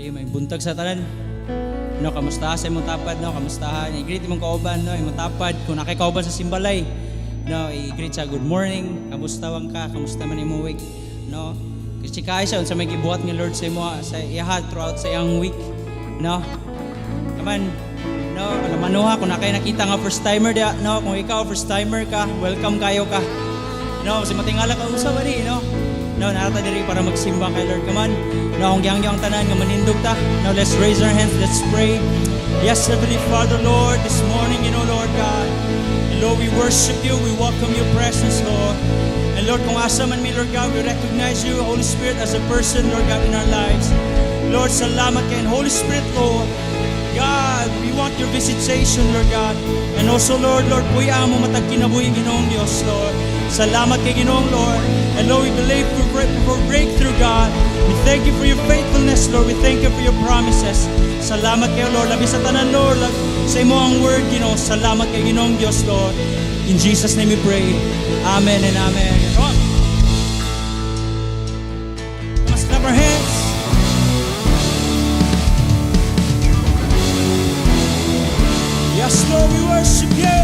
Sige, may buntag sa tanan. No, kamusta sa imong tapad, no? Kamustahan? I-greet imong kauban, no? Imong tapad. Kung nakikauban sa simbalay, no, i-greet sa good morning. Kamusta wang ka? Kamusta man imong week, no? Kasi kaya siya sa may gibuhat ni Lord sa imo sa iyahat throughout sa iyang week, no? Come on. No, alamanuha kung nakay nakita nga first timer dia, no? Kung ikaw first timer ka, welcome kayo ka. No, kasi matingala ka usab ani, no? No, narata diri para magsimba kay Lord. Come on. No, ang gyang tanan nga manindog ta. Now let's raise our hands, let's pray. Yes, Heavenly Father, Lord, this morning, Lord God, and Lord, we worship you, we welcome your presence, Lord. And Lord, kung asa man mi, Lord God, we recognize you, Holy Spirit, as a person, Lord God, in our lives. Lord, salamat kay Holy Spirit, Lord. God, we want your visitation, Lord God. And also, Lord, kuya mo matag kinabuhi, Ginoong Diyos, Lord. Salamat kay Ginoong Lord. And Lord, we believe for breakthrough, God. We thank you for your faithfulness, Lord. We thank you for your promises. Salamat kayo, Lord. Labi sa tanan, Lord. Sa imo ang word, Ginoo. Salamat kay Ginoong Diyos, Lord. In Jesus' name we pray. Amen and amen. Come on. Let's clap our hands. Yes, Lord, we worship you.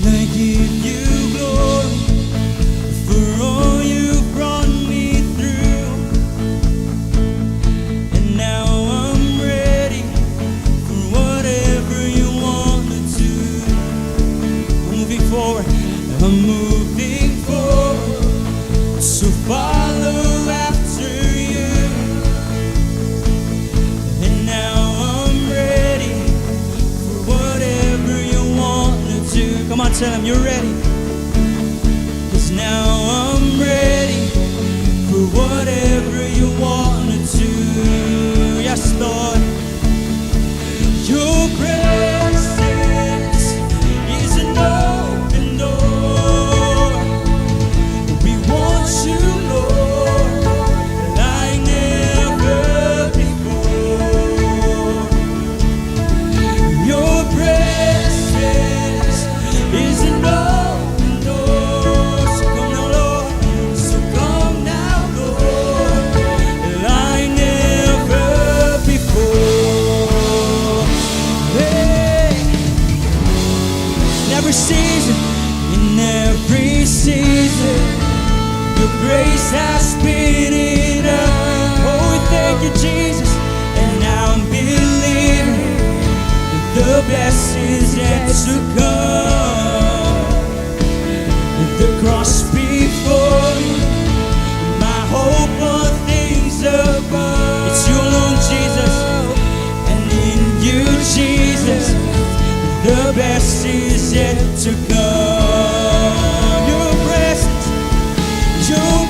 I give you glory for all you brought me through. And now I'm ready for whatever you want to do. Moving forward, I'm moving forward. So follow after you. And now I'm ready for whatever you want to do. Come on, tell him you're ready. 'Cause now I'm ready for whatever you want to do. Yes, Lord. Your presence is an open door. We want you, Lord, like never before. Your presence is an open door. So come now, Lord. So come now, Lord, like never before. Hey, in every season, your grace has been enough. Oh, we thank you, Jesus. And now I'm believing that the best is yet to come. The cross before me, my hope on things above. It's you alone, Jesus, and in you, Jesus, the best is yet to come. Your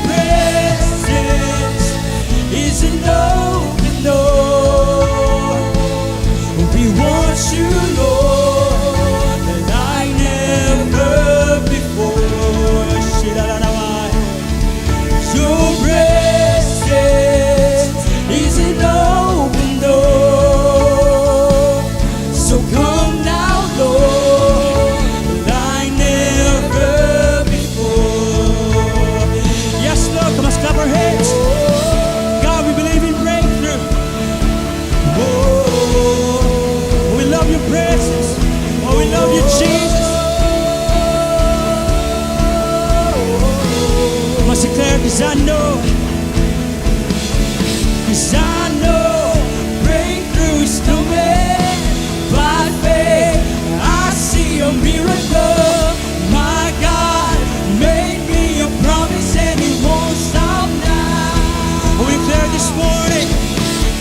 presence is an open door. We want you, Lord, like never before. Your presence is an open door. So come now, Lord, like never before. Yes, Lord, come on, clap our hands. God, we believe in breakthrough. Oh, we love your presence. Oh, we love you, Jesus. Must declare, 'cause I know breakthrough is coming. By faith, I see a miracle. My God made me a promise and He won't stop now. We declare this morning,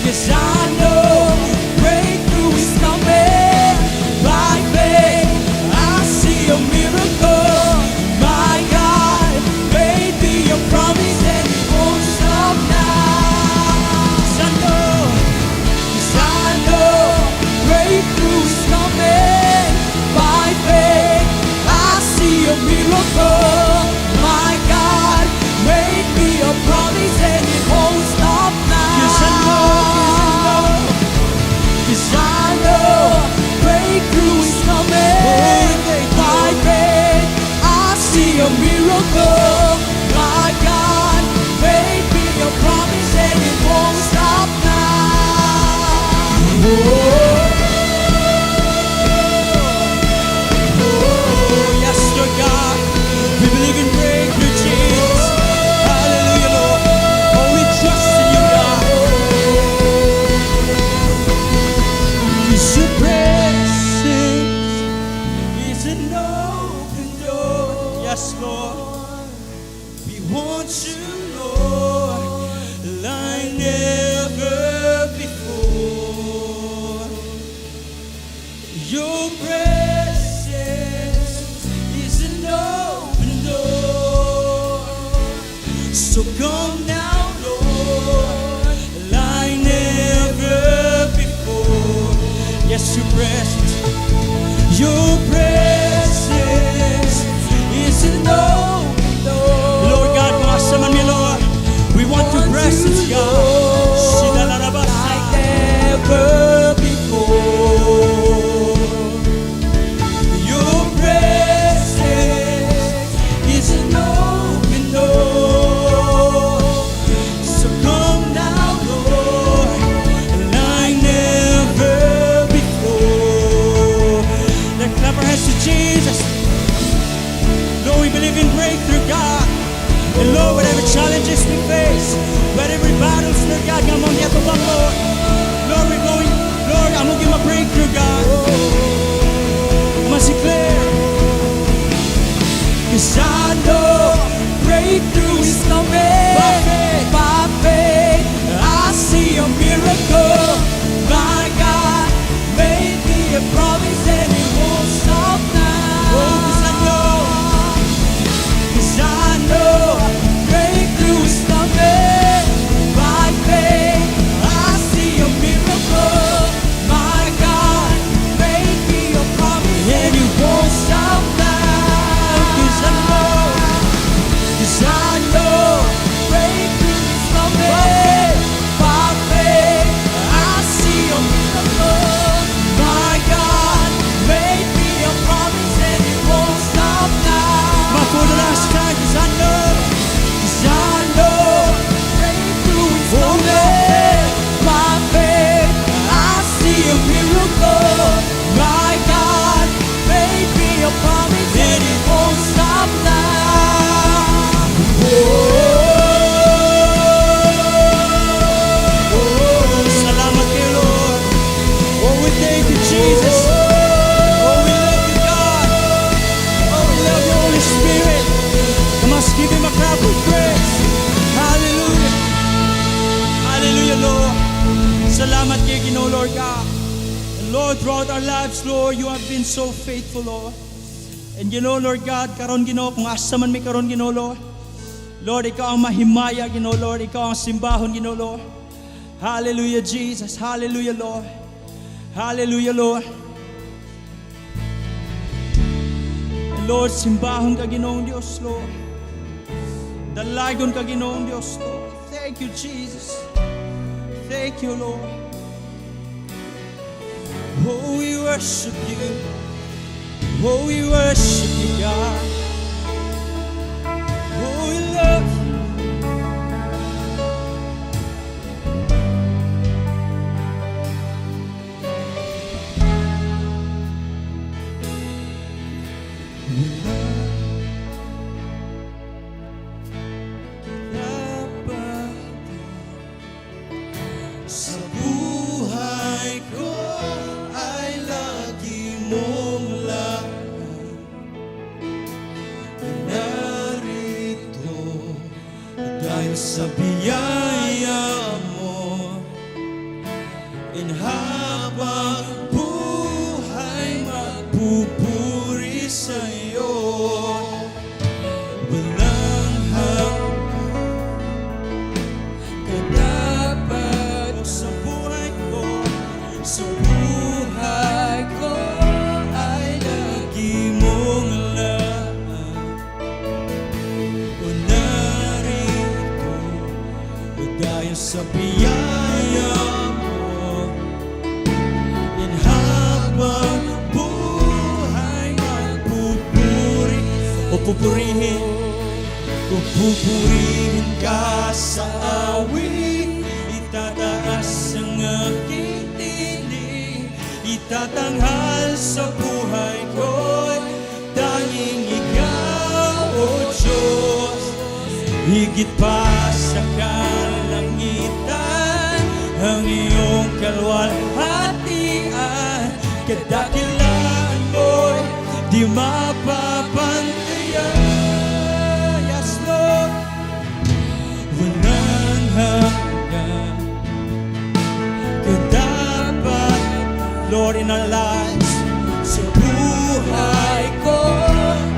'cause I know breakthrough is coming. By faith, I see a miracle. My God made me a promise and He won't an open door. Yes, Lord. We want you, Lord, like never before. Your presence is an open door. So come now, Lord, like never before. Yes, your presence. Your presence is an open door. Lord God, kuasa man mi, Lord. We want your presence, God. Like never before. Your presence is an open door. So come now, Lord, like never before. Let's clap our hands to Jesus. Lord, we believe in breakthrough, God. And Lord, whatever challenges we face, whatever battles, Lord God, I'm on the Lord. Lord, we're going, Lord, I'm going to give my breakthrough, God. I must declare, 'cause I know breakthrough is coming. By faith, I see a miracle. My God made me a promise and it won't stop now. Oh, 'cause I know, 'cause I know breakthrough is coming. By faith, I see a miracle. My God made me a promise and it won't stop now. 'Cause I know breakthrough is coming. By faith, I see a miracle. My God made me a promise and it won't stop now. But for the last time, 'cause I know breakthrough is coming. By faith, I see a miracle. My God made me a promise and it won't stop now. Salamat kayo, Lord. Oh, we thank you, Jesus. Oh, we love you, God. Oh, we love you, Holy Spirit. I must give him a clap of praise. Hallelujah. Hallelujah, Lord. Salamat kayo, Ginoo, Lord God. And Lord, throughout our lives, Lord, you have been so faithful, Lord. And you know, Lord God, karon Ginoo, kung asa man may karon Ginoo, Lord. Lord, ikaw ang mahimaya, Ginoo, Lord. Ikaw ang simbahon, Ginoo, Lord. Hallelujah, Jesus. Hallelujah, Lord. Hallelujah, Lord. And Lord, simbahon ka, Ginoong Diyos, Lord. Dalagon ka, Ginoong Diyos, Lord. Thank you, Jesus. Thank you, Lord. Oh, we worship you. Oh, we worship you, God. Oh, we love you. Sa buhay ko ay lagi mong lahat. Narito dahil sa biyaya mo. And habang buhay magpupuri sa'yo. Walang kadapat sa buhay ko. Sa buhay ko ay lagi mong lahat. O narito dahil sa biyaya mo. And habang buhay magpupuri o pupurihin ka sa awit. Itataas ang aking tinig, itatanghal sa buhay ko. Tanging ikaw, O Diyos, higit pa sa kalangitan, ang iyong kalwalhatian. Kadakilaan mo'y di mapapantayan. Yes, Lord. Walang hanggan kadapat, Lord, in our lives. Sa buhay ko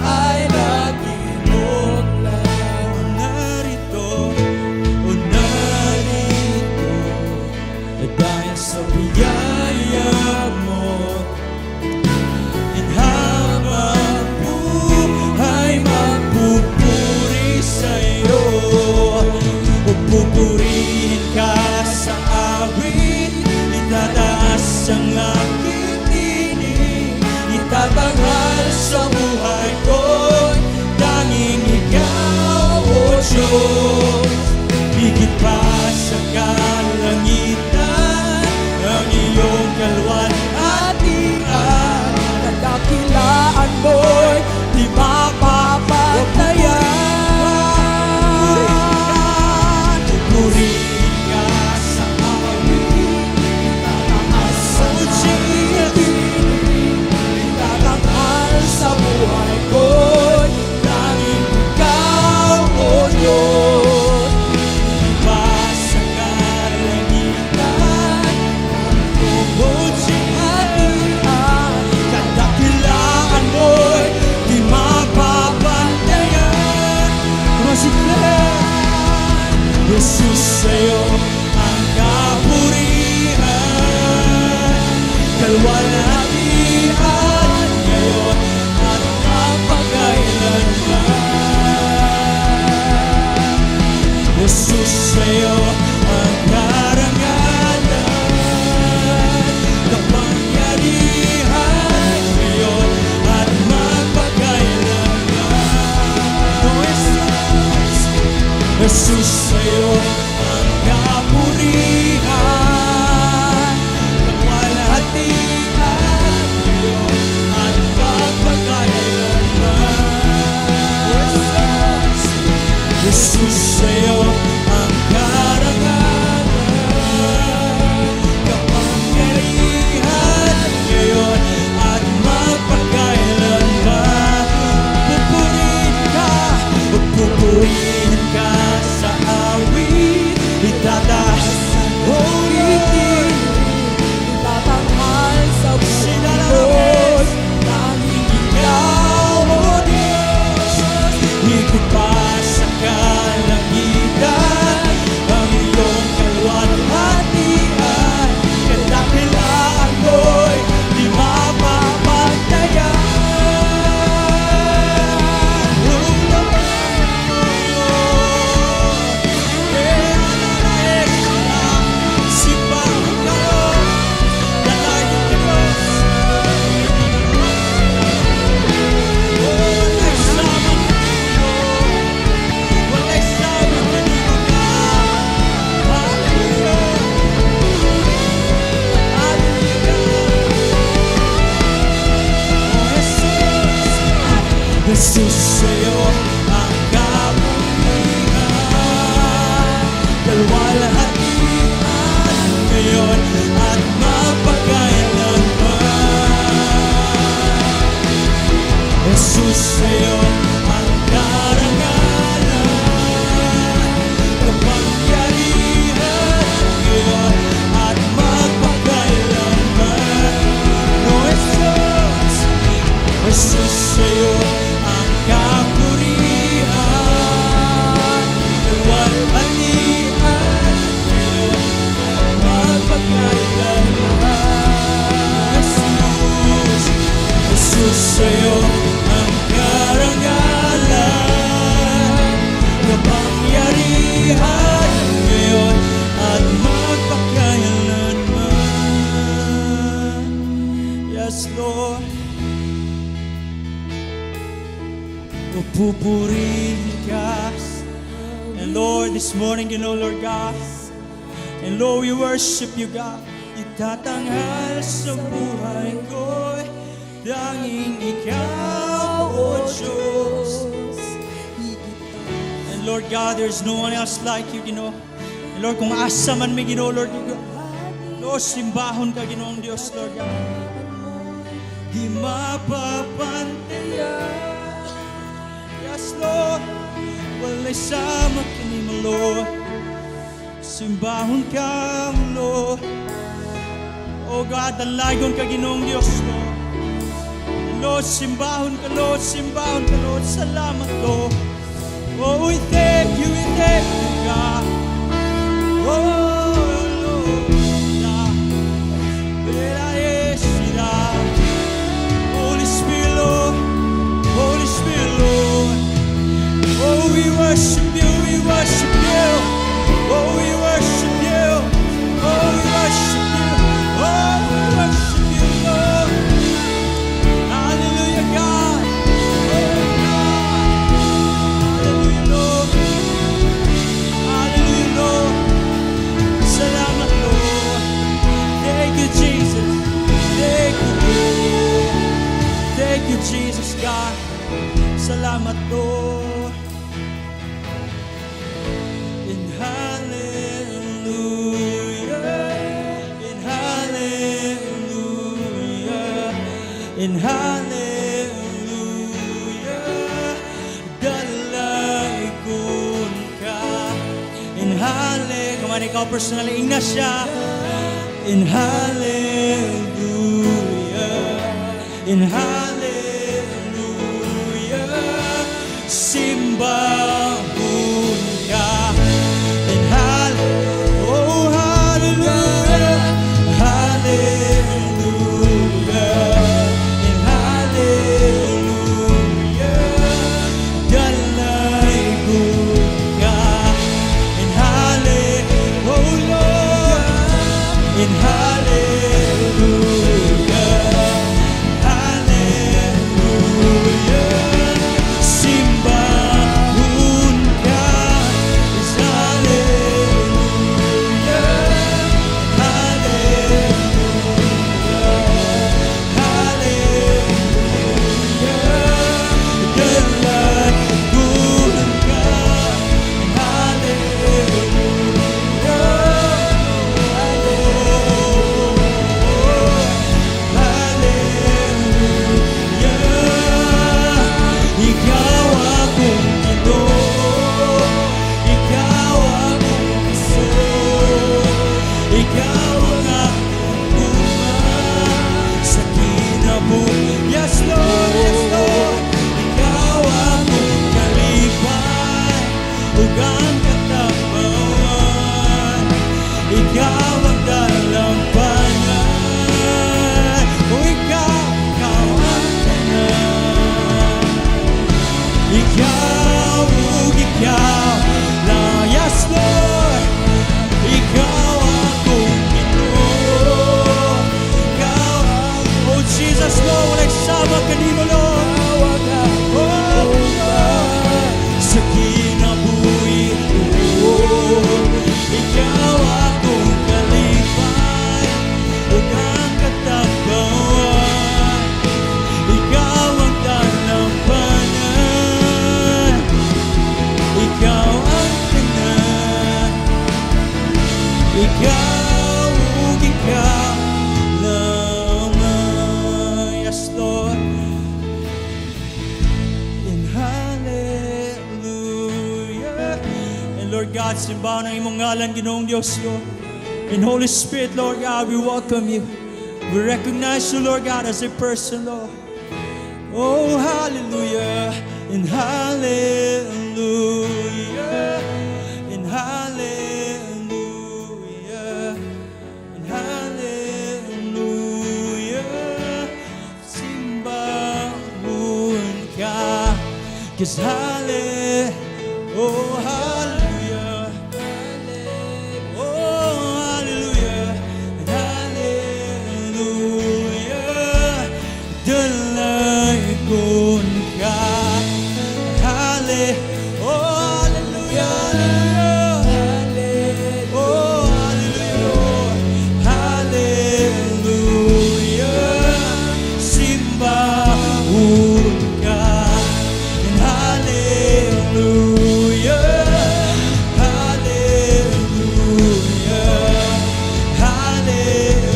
ay lagi mong lang. O narito, dahil sa biyaya mo. And habang buhay magpupuri sa'yo, o pupurihin ka sa awit, itataas ang aking tinig, itatanghal sa buhay ko, tanging ikaw, O Diyos. Higit pa sa kalangitan, ang iyong kalwalhatian, kadakilaan mo'y di mapapatayan. Purihin ka sa awit, itataas sa tinig, itatanghal sa buhay ko'y tanging ikaw, O Diyos. Pa sa kalangitan, ang hatian, kadakilaan mo'y di mapapantayan. Masiklan, Jesus, sa'yo ang kapurihan, kalwalhatian ngayon at magpakailanman. Jesus, sa'yo ang karangalan, kapangyarihan ngayon at magpakailanman. O Jesus, sa'yo ang kapurihan, kalwalhatian ngayon at magpakailanman. Jesus, sa'yo ang karangalan, kapangyarihan ngayon at magpakailanman. Pupurihin ka sa awit, itataas ang ulitin, itatanghal sa buhay, tanging ikaw, O Diyos. Higit pa sa kalangitan, ang iyong kalwalhatian, kadakilaan mo'y di mapapatayan. Jesus, sa'yo ang kapurihan, kalwalhatian ngayon at magpakailanman. Jesus, sa'yo ang karangalan, kapangyarihan ngayon at magpakailanman. O Jesus, Jesus, sa'yo ang kapurihan, kalwalhatian ngayon at magpakailanman. Jesus, sa'yo ang karangalan, kapangyarihan ngayon at magpakailanman. Yes, Lord. Pupurihin ka. And Lord, this morning, Lord God, and Lord, we worship you, God. Itatanghal sa buhay ko, tanging ikaw, O Diyos. And Lord God, there's no one else like you, Ginoo. And Lord, kung asa man may Ginoo, Lord, Lord, simbahon ka, Ginoong Diyos, Lord God. di mapapantayan. Yes, Lord, wala'y sama kanimo, Lord. Simbahon ka, Lord. Oh God, dalagon ka, Ginoong Diyos, Lord. Lord, simbahon ka, Lord. Simbahon ka, Lord. Salamat, Lord. Oh, we thank you, God. Oh, Lord. Holy Spirit, Lord. Holy Spirit, Lord. Oh, we worship you, we worship you. Oh, we worship you. Oh, we worship you. Oh, we worship you, Lord. Hallelujah, God. Oh, God. Hallelujah, Lord. Hallelujah, Lord. Salamat, Lord. Thank you, Jesus. Thank you, Lord. Thank you, Jesus, God. Salamat, Lord. In hallelujah, in hallelujah, in hallelujah, dalagon ka. In hallelujah, kung ikaw personally, ina siya. In hallelujah, in hallelujah, simbahon ka. In hallelujah, oh hallelujah, hallelujah, in hallelujah, dalagon ka. In hallelujah, oh Lord, in hallelujah, hallelujah, simbahon ka. Is hallelujah, hallelujah, hallelujah, dalagon ka. Ikaw akong Ginoo, ikaw akong puso, ikaw ang aking tuma sa kinabuhi. Yes, Lord, yes, Lord. Ikaw akong kalipay, ug ang katapangan. Ikaw ang dalampanan. O ikaw ang tanan. Ikaw, ikaw lang. Yes, Lord. Ikaw akong Ginoo. Ikaw ang, oh Jesus, Lord, wala'y sama kanimo, Lord. Oh, Lord, sa kinabuhi ko. Ikaw akong kalipay, ug ang katapangan. Ikaw ang dalampanan. Ikaw ang tanan. Ikaw, ikaw lamang. Yes, Lord. In hallelujah. And Lord God, simbahan ang imong ngalan, Ginoong Diyos, Lord. In Holy Spirit, Lord God, we welcome you. We recognize you, Lord God, as a person, Lord. Oh, hallelujah. In hallelujah. In hallelujah. In hallelujah. Simbahon ka. 'Cause oh, hallelujah. Oh, hallelujah. And hallelujah. Dalagon ka. Oh, hallelujah. Oh, hallelujah. Hallelujah. Simbahon ka. And hallelujah. Hallelujah. Hallelujah.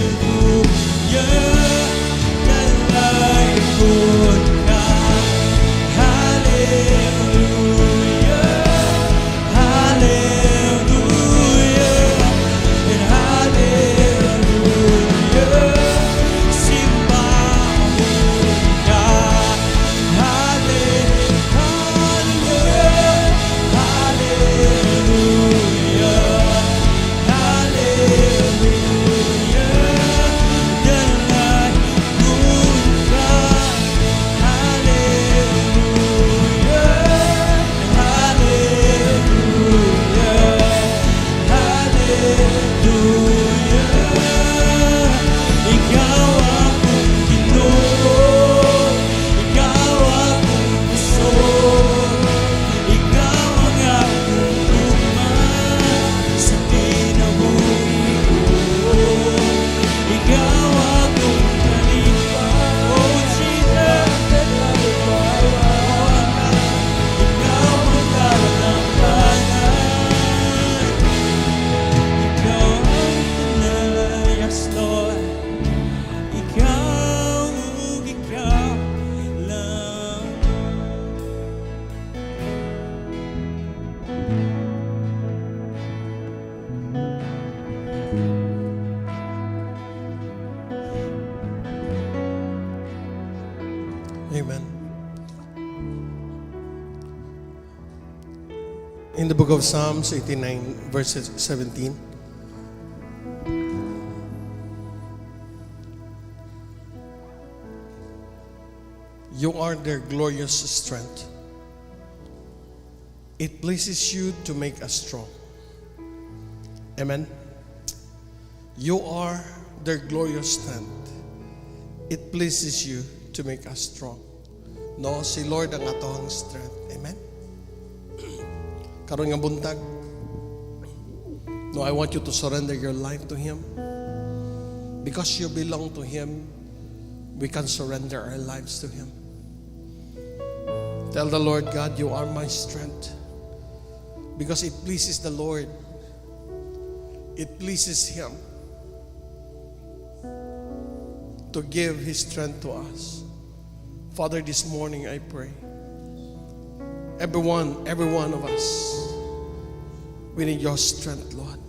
In the book of Psalms 89, verse 17. You are their glorious strength. It pleases you to make us strong. Amen. You are their glorious strength. It pleases you to make us strong. No, si Lord ang atong strength. Amen. Karon nga buntag. No, I want you to surrender your life to Him. Because you belong to Him, we can surrender our lives to Him. Tell the Lord, God, you are my strength. Because it pleases the Lord. It pleases Him to give His strength to us. Father, this morning I pray, every one of us, we need your strength, Lord.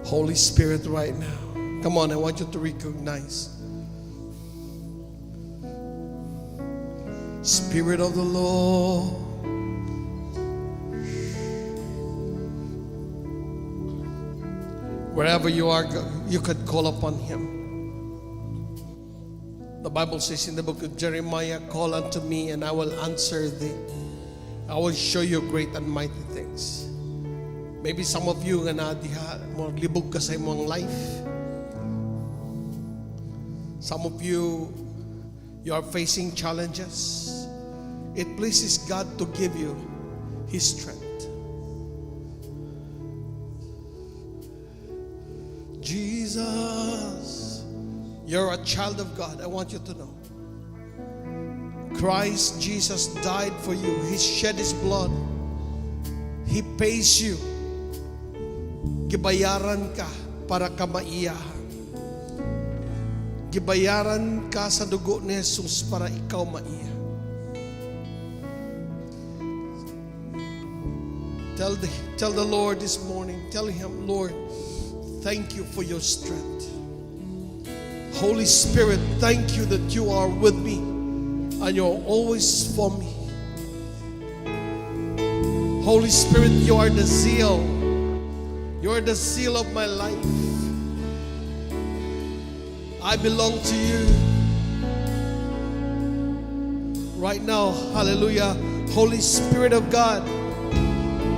Holy Spirit, right now, come on, I want you to recognize. Spirit of the Lord, wherever you are, you could call upon Him. The Bible says in the book of Jeremiah, call unto me and I will answer thee. I will show you great and mighty things. Maybe some of you nga na diha, mo libog ka sa imong life. Some of you are facing challenges. It pleases God to give you His strength. Jesus, you're a child of God. I want you to know. Christ Jesus died for you. He shed His blood. He pays you. Gibayaran ka para ka maiyahan. Gibayaran ka sa dugo ni Jesus para ikaw maiya. Tell the Lord this morning, tell Him, Lord, thank you for your strength. Holy Spirit, thank you that you are with me and you're always for me. Holy Spirit, you are the zeal. You are the zeal of my life. I belong to you. Right now, hallelujah, Holy Spirit of God,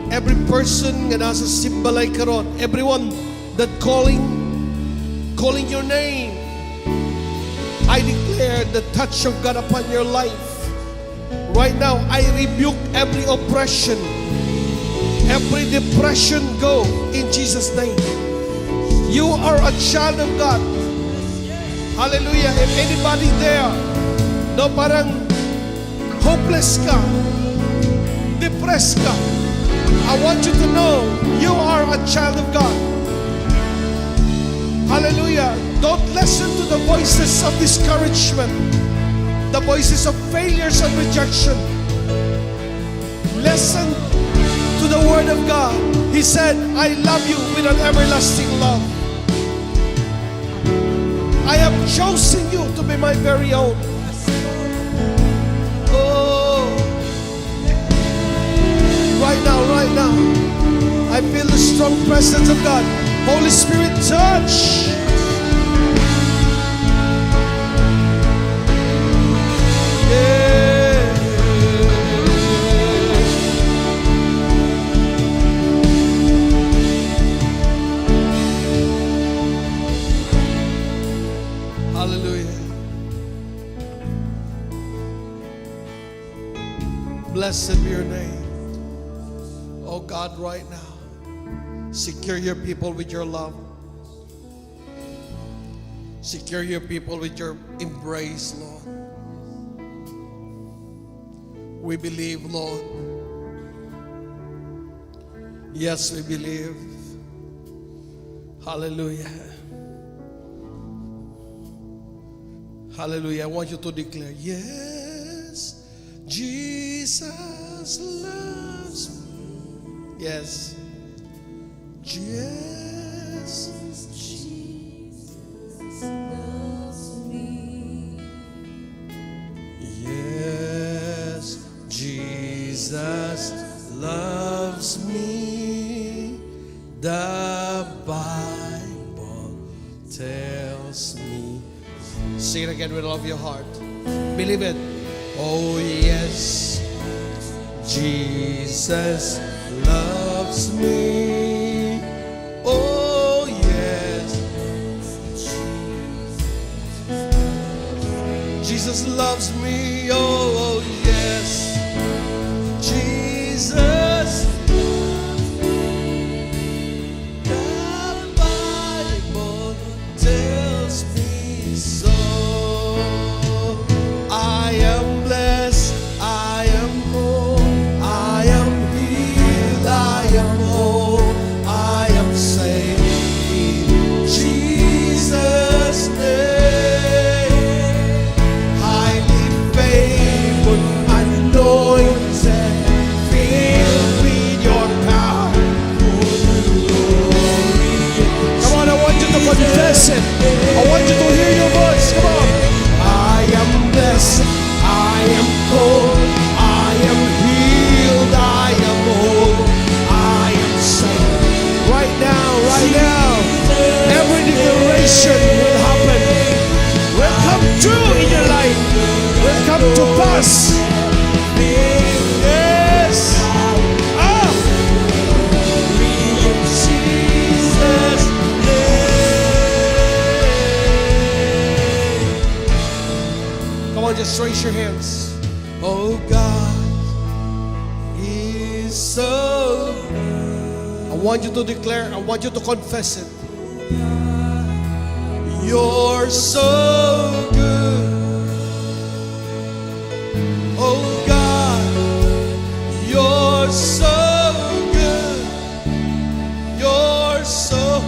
every person nga nasa simbalay karon, everyone that calling your name, I declare the touch of God upon your life. Right now, I rebuke every oppression, every depression, go in Jesus' name. You are a child of God. Hallelujah. If anybody there, no, parang hopeless ka, depressed ka, I want you to know you are a child of God. Hallelujah. Don't listen to the voices of discouragement, the voices of failures and rejection. Listen to the Word of God. He said, I love you with an everlasting love. I have chosen you to be my very own. Oh, right now, I feel the strong presence of God. Holy Spirit, touch. Yeah. Hallelujah. Blessed be your name. Oh God, right now, secure your people with your love. Secure your people with your embrace, Lord. We believe, Lord. Yes, we believe. Hallelujah. Hallelujah. I want you to declare, yes, Jesus loves me. Yes. Yes. Jesus loves me. Yes. Sing it again with all of your heart. Believe it. Oh yes, Jesus loves me. Oh yes, Jesus loves me. Oh yes, Jesus. The Bible tells me so. I am blessed, I am whole, I am healed, I am whole, I am saved in Jesus' name. Highly favored, anointed, filled with your power. Come on, I want you to confess it. I want you to hear your voice. Come on. I am blessed, I am whole, I am healed, I am whole, I am saved. Right now, every declaration will happen, will come true in your life, will come to pass. Yes. Ah. Jesus' name. Come on, just raise your hands. Oh, God is so good. I want you to declare, I want you to confess it. You're so good. Oh, God, you're so good. You're so.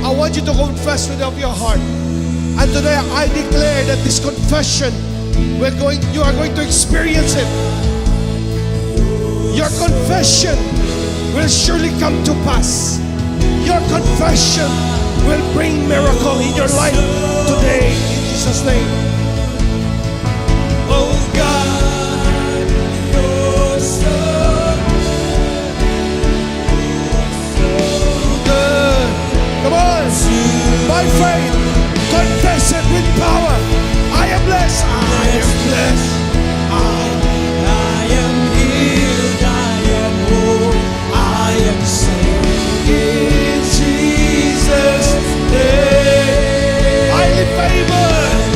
I want you to confess with all of your heart. And today I declare that this confession, you are going to experience it. Your confession will surely come to pass. Your confession will bring miracle in your life today in Jesus' name. Oh God, you're so good. Come on, by faith, confess it with power. I am blessed. I am blessed. I am healed. I am whole. I am saved in Jesus' name. Highly favored,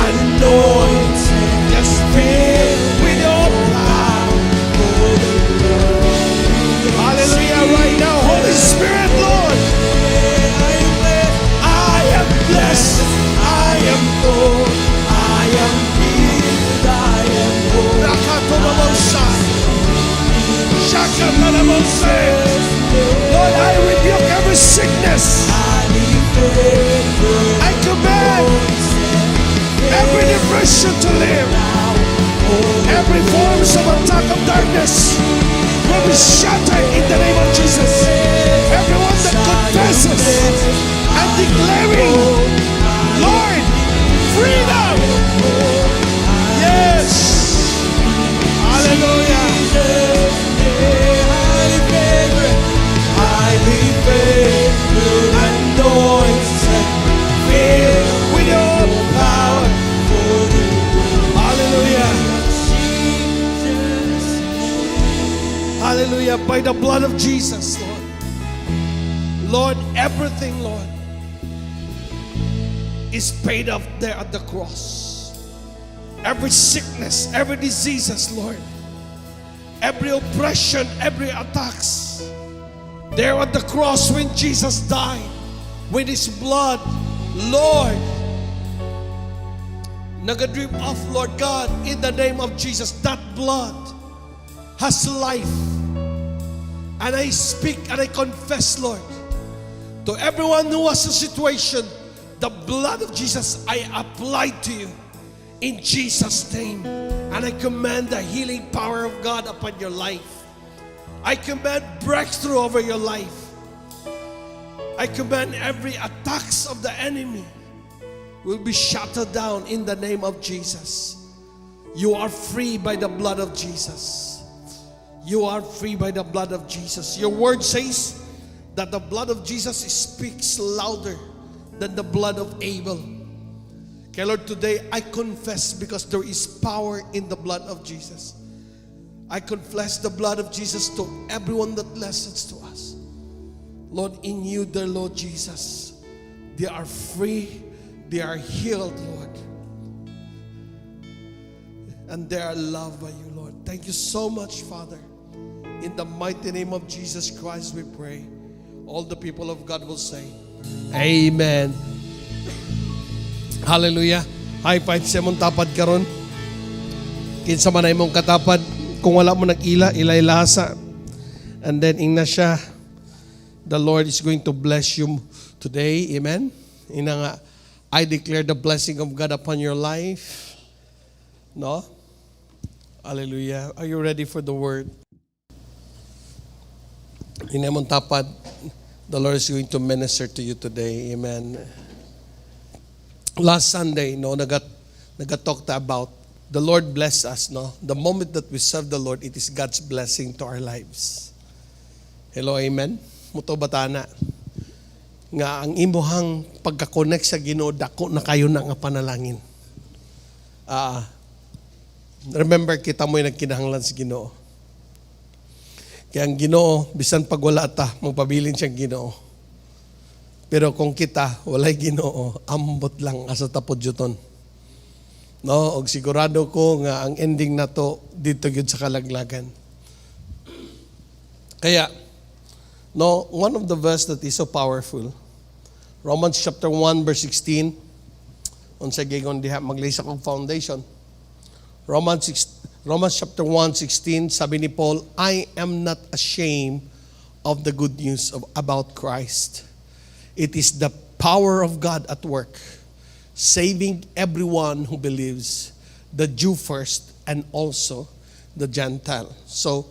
anointed, just filled with your power. Hallelujah! Right now, Holy Spirit, Lord, I am blessed. I am whole. I am healed. I am whole. Nakatolabosai. Shakatalabosai. Lord, I rebuke every sickness. I command every depression to live. Every forms of attack of darkness will be shattered in the name of Jesus. Everyone that confesses and declaring, Lord, freedom. Yes. Hallelujah. Highly favored, anointed, filled with your power. Hallelujah. Hallelujah. By the blood of Jesus, Lord. Lord, everything, Lord, is paid up there at the cross. Every sickness, every diseases, Lord, every oppression, every attacks, there at the cross when Jesus died, with His blood, Lord, nagadrip off, Lord God, in the name of Jesus. That blood has life. And I speak and I confess, Lord, to everyone who has a situation, the blood of Jesus I apply to you in Jesus' name. And I command the healing power of God upon your life. I command breakthrough over your life. I command every attacks of the enemy will be shattered down in the name of Jesus. You are free by the blood of Jesus. You are free by the blood of Jesus. Your word says that the blood of Jesus speaks louder than the blood of Abel. Kaya Lord, today I confess because there is power in the blood of Jesus. I confess the blood of Jesus to everyone that listens to us. Lord, in you, dear Lord Jesus, they are free, they are healed, Lord. And they are loved by you, Lord. Thank you so much, Father. In the mighty name of Jesus Christ, we pray. All the people of God will say, Amen. Hallelujah. High five siya mong tapad karon. Kinsa man ay mong katapad, kung wala mo nag-ila, ilay lasa. And then ingna siya, the Lord is going to bless you today. Amen. Ina nga, I declare the blessing of God upon your life. No? Hallelujah. Are you ready for the word? Ina mong tapad, the Lord is going to minister to you today. Amen. Last Sunday, no, naga-talk about the Lord bless us, no? The moment that we serve the Lord, it is God's blessing to our lives. Hello, amen? Muto batana. Nga ang imuhang pagka-connect sa Ginoo, dako na kayo na nga panalangin. Remember, kita mo yung nagkinahanglan sa Ginoo. Kaya ang Ginoo, bisan pag wala ta, magpabilin siyang Ginoo. Pero kung kita, walay Ginoo, ambot lang asa tapod yuton. No, og sigurado ko nga ang ending na to dito gyud sa kalaglagan. Kaya, no, one of the verse that is so powerful, Romans chapter 1 verse 16, unsa gigon diha maglaysa kong foundation. Romans chapter 1:16, sabi ni Paul, I am not ashamed of the good news about Christ. It is the power of God at work, saving everyone who believes, the Jew first and also the Gentile. So,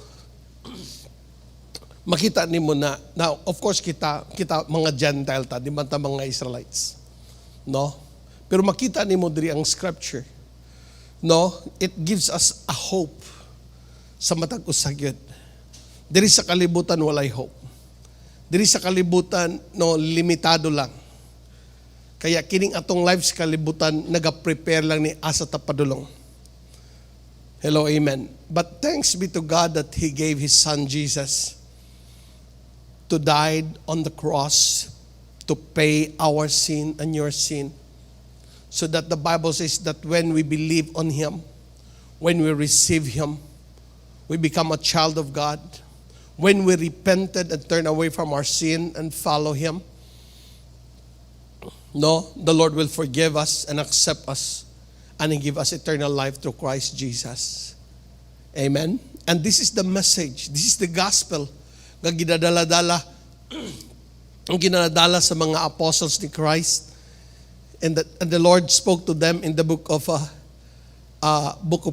makita nimo na, now of course kita mga Gentile ta, di man ta mga Israelites. No? Pero makita nimo diri ang scripture. No, it gives us a hope sa matag usagyod. Diri sa kalibutan walay hope. Diri sa kalibutan, no, limitado lang. Kaya kining atong lives kalibutan, naga-prepare lang ni asa ta padulong. Hello, amen. But thanks be to God that He gave His Son Jesus to die on the cross to pay our sin and your sin. So that the Bible says that when we believe on Him, when we receive Him, we become a child of God. When we repented and turned away from our sin and follow Him, no, the Lord will forgive us and accept us and He give us eternal life through Christ Jesus. Amen? And this is the message. This is the gospel nga ginadala-dala sa mga apostles ni Christ. And the Lord spoke to them in the book of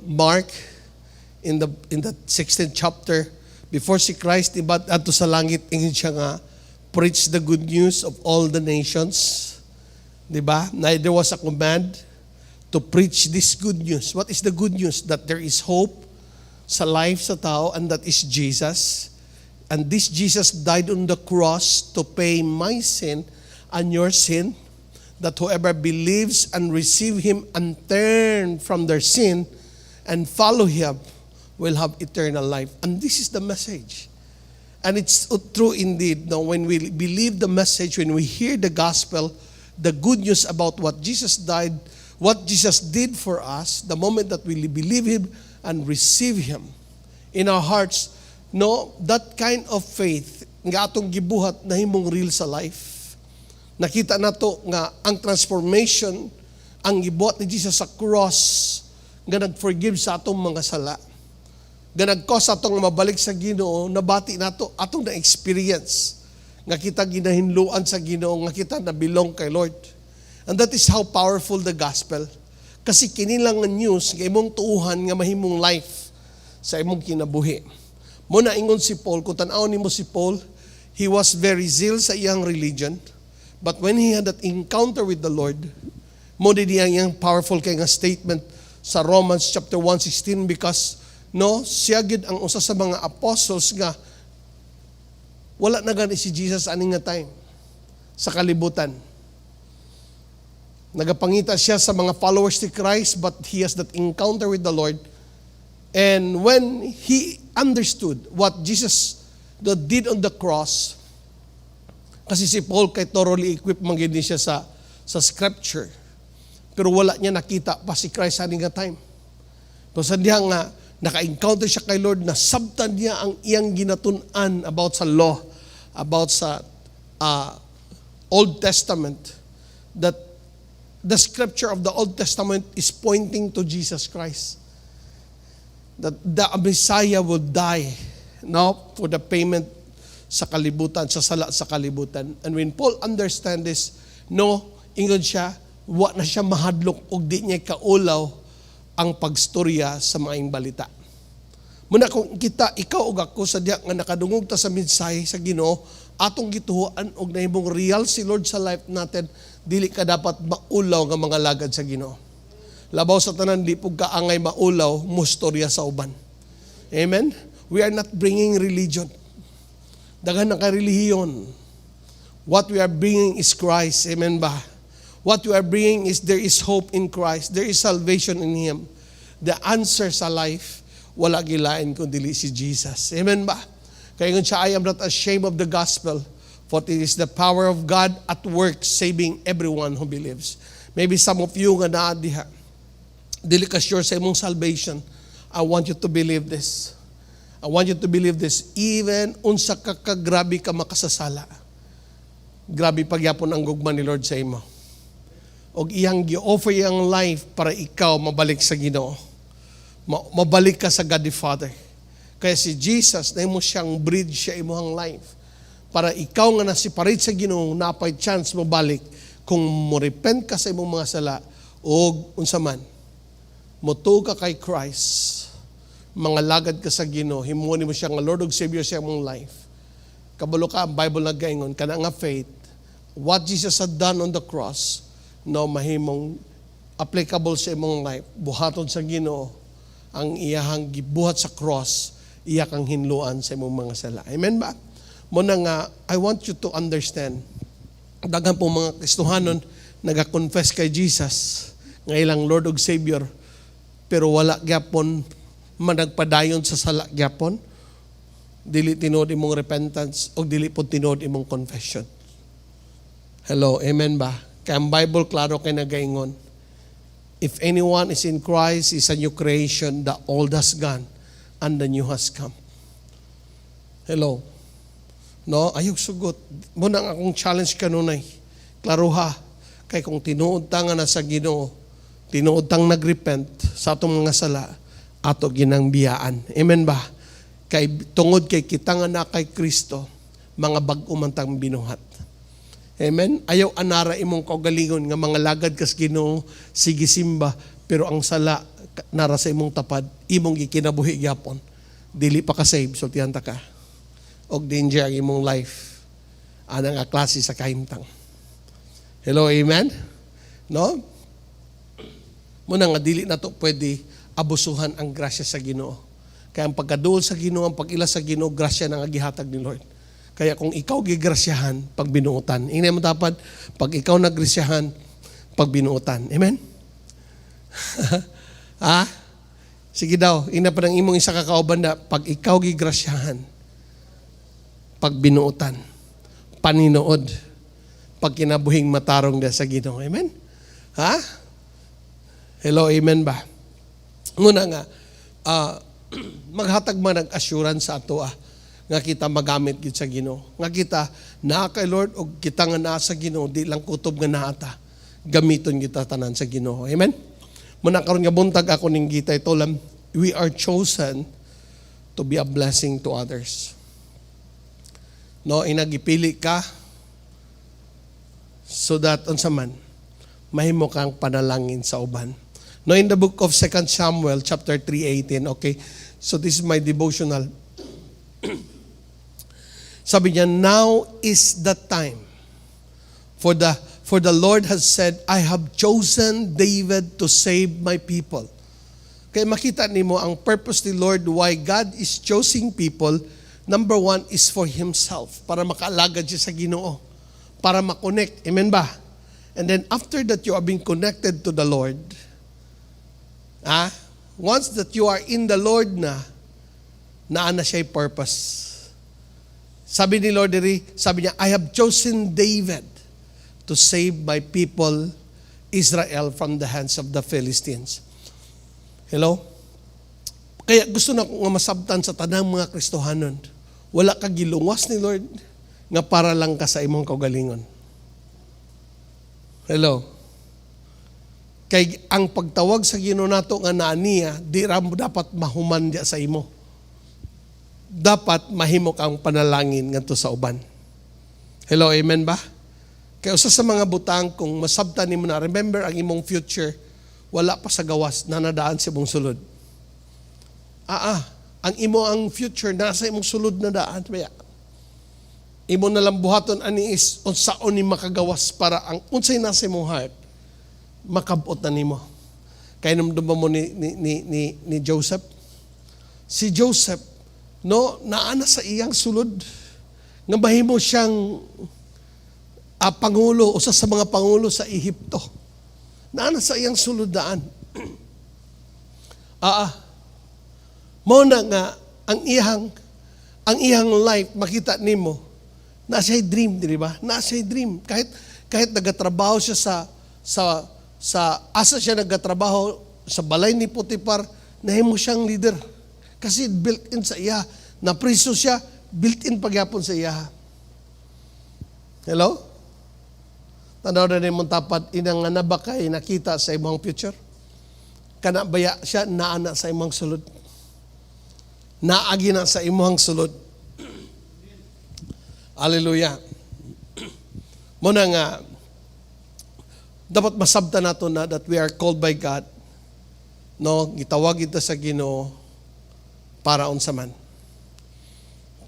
Mark, in the 16th chapter. Before si Christ ibad ato sa langit, ingin siya nga preach the good news of all the nations. Diba? Na there was a command to preach this good news. What is the good news? That there is hope sa life sa tao, and that is Jesus. And this Jesus died on the cross to pay my sin and your sin, that whoever believes and receive Him and turn from their sin and follow Him will have eternal life. And this is the message. And it's true indeed. Now, when we believe the message, when we hear the gospel, the good news about what Jesus died, what Jesus did for us, the moment that we believe Him and receive Him in our hearts, no, that kind of faith nga atong gibuhat na himong real sa life. Nakita nato nga ang transformation, ang gibuhat ni Jesus sa cross, nga nag-forgive sa atong mga sala. Nga nag-cause atong mabalik sa Ginoo, nabati nato atong na-experience. Nga kita ginahinluan sa Ginoo, nga kita na belong kay Lord. And that is how powerful the gospel. Kasi kinilang nga news, nga imong tuuhan, nga mahimong life sa imong kinabuhi. Muna ingon si Paul, kung tanaw nimo si Paul, he was very zeal sa iyang religion. But when he had that encounter with the Lord, mo di iyang powerful kay nga statement sa Romans chapter 1:16, because no, siya gid ang usa sa mga apostles nga wala na gani si Jesus aning nga time sa kalibutan. Nagapangita siya sa mga followers ni Christ, but he has that encounter with the Lord. And when he understood what Jesus did on the cross, kasi si Paul kay thoroughly equipped din siya sa scripture, pero wala niya nakita pa si Christ having a time. So sa diya nga, naka-encounter siya kay Lord, na sabtan niya ang iyang ginatunan about sa law, about sa Old Testament, that the scripture of the Old Testament is pointing to Jesus Christ. That the Messiah will die, no, for the payment sa kalibutan, sa sala sa kalibutan. And when Paul understand this, no, ingon siya, wa na siya mahadlok og di niya kaulaw ang pagstorya sa maayong balita. Muna kung kita, ikaw og ako sa diya nga nakadungog ta sa mensahe sa Ginoo, atong gituhuan og nahimong real si Lord sa life natin, dili ka dapat maulaw nga mga lagad sa Ginoo. Labaw sa tanan, di pug kaangay maulaw, mustorya sa uban. Amen? We are not bringing religion. Daghan na ka relihiyon. What we are bringing is Christ. Amen ba? What we are bringing is there is hope in Christ. There is salvation in Him. The answer sa life, wala gilain kundi si Jesus. Amen ba? Kaya ngun siya, I am not ashamed of the gospel, for it is the power of God at work saving everyone who believes. Maybe some of you nga naa diha, dili ka sure sa imong salvation. I want you to believe this. I want you to believe this. Even unsa ka kagrabe ka makasasala, grabe pagyapon ang gugma ni Lord sa imo. Og iyang gi-offer iyang life para ikaw mabalik sa Ginoo. Mabalik ka sa God the Father. Kaya si Jesus, na mo siyang bridge sa imong life. Para ikaw nga nasiparit sa Ginoo, napay chance mo balik kung mo repent ka sa imong mga sala o unsa man, mutuo ka kay Christ, mga lagad ka sa Ginoo, himuon mo siya nga Lord ug Savior sa imong life. Kabalo ka, ang Bible nagaingon, kana nga faith, what Jesus had done on the cross, no, mahimong applicable sa imong life, buhaton sa Ginoo, ang iyahang gibuhat sa cross, iya kang hinluan sa imong mga sala. Amen ba? Muna nga, I want you to understand, daghan po mga Kristohanon, nag-confess kay Jesus, nga ilang Lord ug Savior, pero wala gyapon managpadayon sa sala gyapon, dili tinuod imong repentance, o dili po tinuod imong confession. Hello, amen ba? Kaya ang Bible, klaro kay nagaingon, if anyone is in Christ, is a new creation, the old has gone, and the new has come. Hello. No, ayog sugot. Muna nga akong challenge kanunay. Klaro ha. Kay kung tinuod ta nga na sa Ginoo, tinuod tang nagrepent sa atong mga sala, ato ginang biyaan. Amen ba? Kay tungod kay kita nga na kay Kristo, mga bag-o man tang binuhat. Amen? Ayaw anara imong kaugalingon nga mga lagad kas Ginoo, sige simba, pero ang sala nara sa imong tapad, imong gikinabuhi gyapon. Dili pa ka save, sultihan ta ka. Og danger ang imong life. Ana nga klase sa kahimtang. Hello, amen? No? Muna nga dili na to pwede abusuhan ang grasya sa Ginoo. Kaya ang pagkaduol sa Ginoo, ang pag-ila sa Ginoo, grasya nang gihatag ni Lord. Kaya kung ikaw gigrasyahan, pag binuutan. Ingay mo dapat, pag ikaw naggrasyahan, pag binuutan. Amen? Ha? Sige daw, ina pa ng imong isa kakauban na, pag ikaw gigrasyahan, pag binuutan, paninood, pag kinabuhing matarong na sa Ginoo. Amen? Ha? Hello, amen ba? Muna nga, maghatag man nag-assurance sa ato nga kita magamit gid sa Ginoo. Nga kita naa kay Lord og kita nga naa sa Ginoo, di lang kutob nga naata. Gamiton kita tanan sa Ginoo. Amen? Muna karon nga buntag ako ning gitay tolam, we are chosen to be a blessing to others. No, inagipili ka so that unsa man mahimo kang panalangin sa uban. No, in the book of 2 Samuel chapter 3:18, okay? So this is my devotional. Sabi niya, now is the time. For the Lord has said, I have chosen David to save my people. Kaya makita nimo ang purpose ni Lord why God is choosing people. Number one is for Himself, para makaalagad siya sa Ginoo, para makonect. Amen ba? And then after that you are being connected to the Lord, once that you are in the Lord na siya'y purpose. Sabi ni Lord sabi niya, I have chosen David to save my people Israel from the hands of the Philistines. Hello? Kaya gusto na ko nga masabtan sa tanang mga Kristohanon. Wala ka gilungas ni Lord nga para lang ka sa imong kaugalingon. Hello? Kay ang pagtawag sa Ginoo nato nga naa niya, di ra mo dapat mahuman diya sa imo. Dapat mahimo kang panalangin ngadto sa uban. Hello, amen ba? Kaya usa sa mga butang kung masabtan nimo na, remember ang imong future wala pa sa gawas na nadaan sa imong sulod. Ang ang future nasa imong sulod na daan baya. Imo na lang buhaton ani is unsaon ni makagawas para ang unsay nasa imong heart makabot na nimo. Kaya namdumba mo ni Joseph. Si Joseph, naana sa iyang sulod nga mahimo siyang pangulo, usa sa mga pangulo sa Ehipto. Naana sa iyang sulodaan. Mo na nga ang iyang life makita nimo nasa dream, di ba? Nasa dream. Kahit nagatrabaho siya sa asa siya nagatrabaho sa balay ni Potiphar, nahimo siyang leader. Kasi built-in sa iya. Na-priso siya, built-in pagyapon sa iya. Hello? Tanaw na mong tapat, inang nga ba kay nakita sa imong future? Kana baya siya, naana sa imong sulod. Naagi na sa imong sulod. Hallelujah. Muna nga, dapat masabta nato na that we are called by God. Gitawag ita sa Ginoo para unsa man.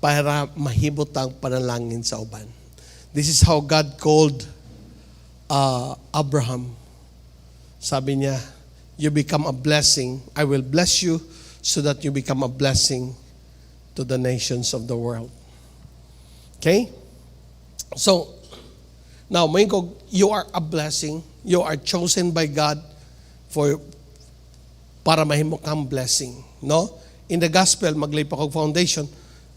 Para mahibot ang panalangin sa uban. This is how God called Abraham. Sabi niya, you become a blessing. I will bless you so that you become a blessing to the nations of the world. Okay? So, now, you are a blessing. You are chosen by God para mahimo kang blessing. No? In the gospel, maglay pa kong foundation.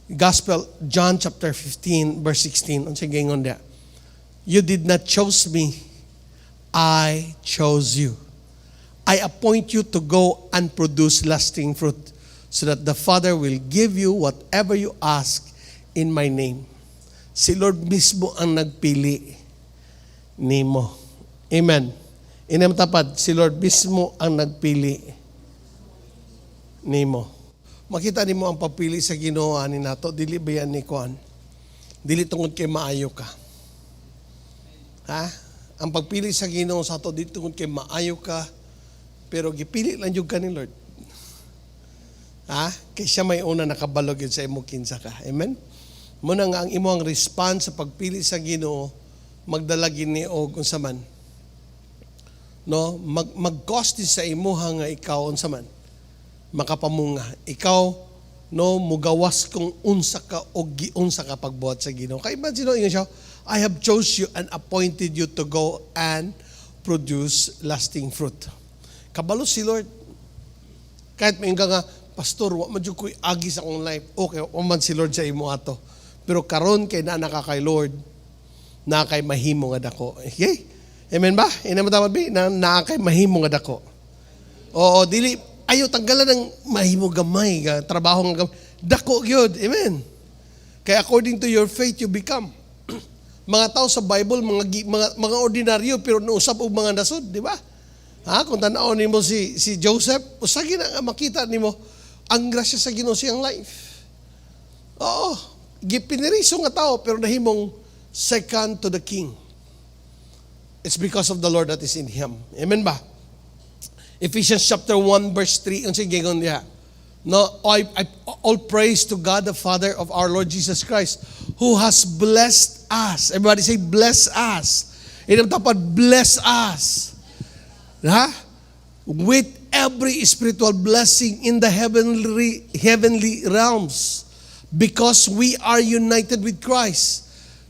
Gospel, John chapter 15, verse 16. Ang sigingon niya. You did not choose me. I chose you. I appoint you to go and produce lasting fruit so that the Father will give you whatever you ask in my name. Si Lord mismo ang nagpili nimo. Amen. Inamtapad, si Lord mismo ang nagpili nimo. Makita nimo ang papili sa Ginoo ani nato, dili ba yan ni kuan? Dili tungod kay maayo ka. Ang pagpili sa Ginoo sa ato dili tungod kay maayo ka, pero gipili lang jud ka ni Lord. Kay siya may una nakabalog yun sa imo kinsa ka. Amen. Muna nga ang imong response sa pagpili sa Ginoo magdala gini og unsa man. Mag-cost sa imuha nga ikaw unsa man makapamunga. Ikaw mugawas kung unsa ka o giunsa ka pagbuhat sa Ginoo. Kay imagine ingon siya, I have chose you and appointed you to go and produce lasting fruit. Kabalo si Lord. Kahit may nga, pastor, wa man jud koy agi sa akong life. Okay, wa man si Lord sa imo ato. Pero karon kay naa ka kay Lord, na kay mahimo nga dako. Okay? Amen ba? Inamatawad ba? Na kay mahimo nga dako. Oo, dili ayo tanggalan ng mahimo gamay nga trabaho nga gamay. Dako gyud. Amen. Kaya according to your faith you become. Mga tao sa Bible mga ordinaryo pero nausap og mga nasod, di ba? Kung tan-aw nimo si Joseph, usagi na nga makita nimo ang grasya sa Ginoo siyang life. Oo, gipiniriso nga tao pero nahimong second to the king. It's because of the Lord that is in him. Amen ba? Ephesians chapter 1 verse 3 unsa gingon diha? All praise to God the Father of our Lord Jesus Christ who has blessed us. Everybody say bless us. Inam dapat bless us. With every spiritual blessing in the heavenly realms because we are united with Christ.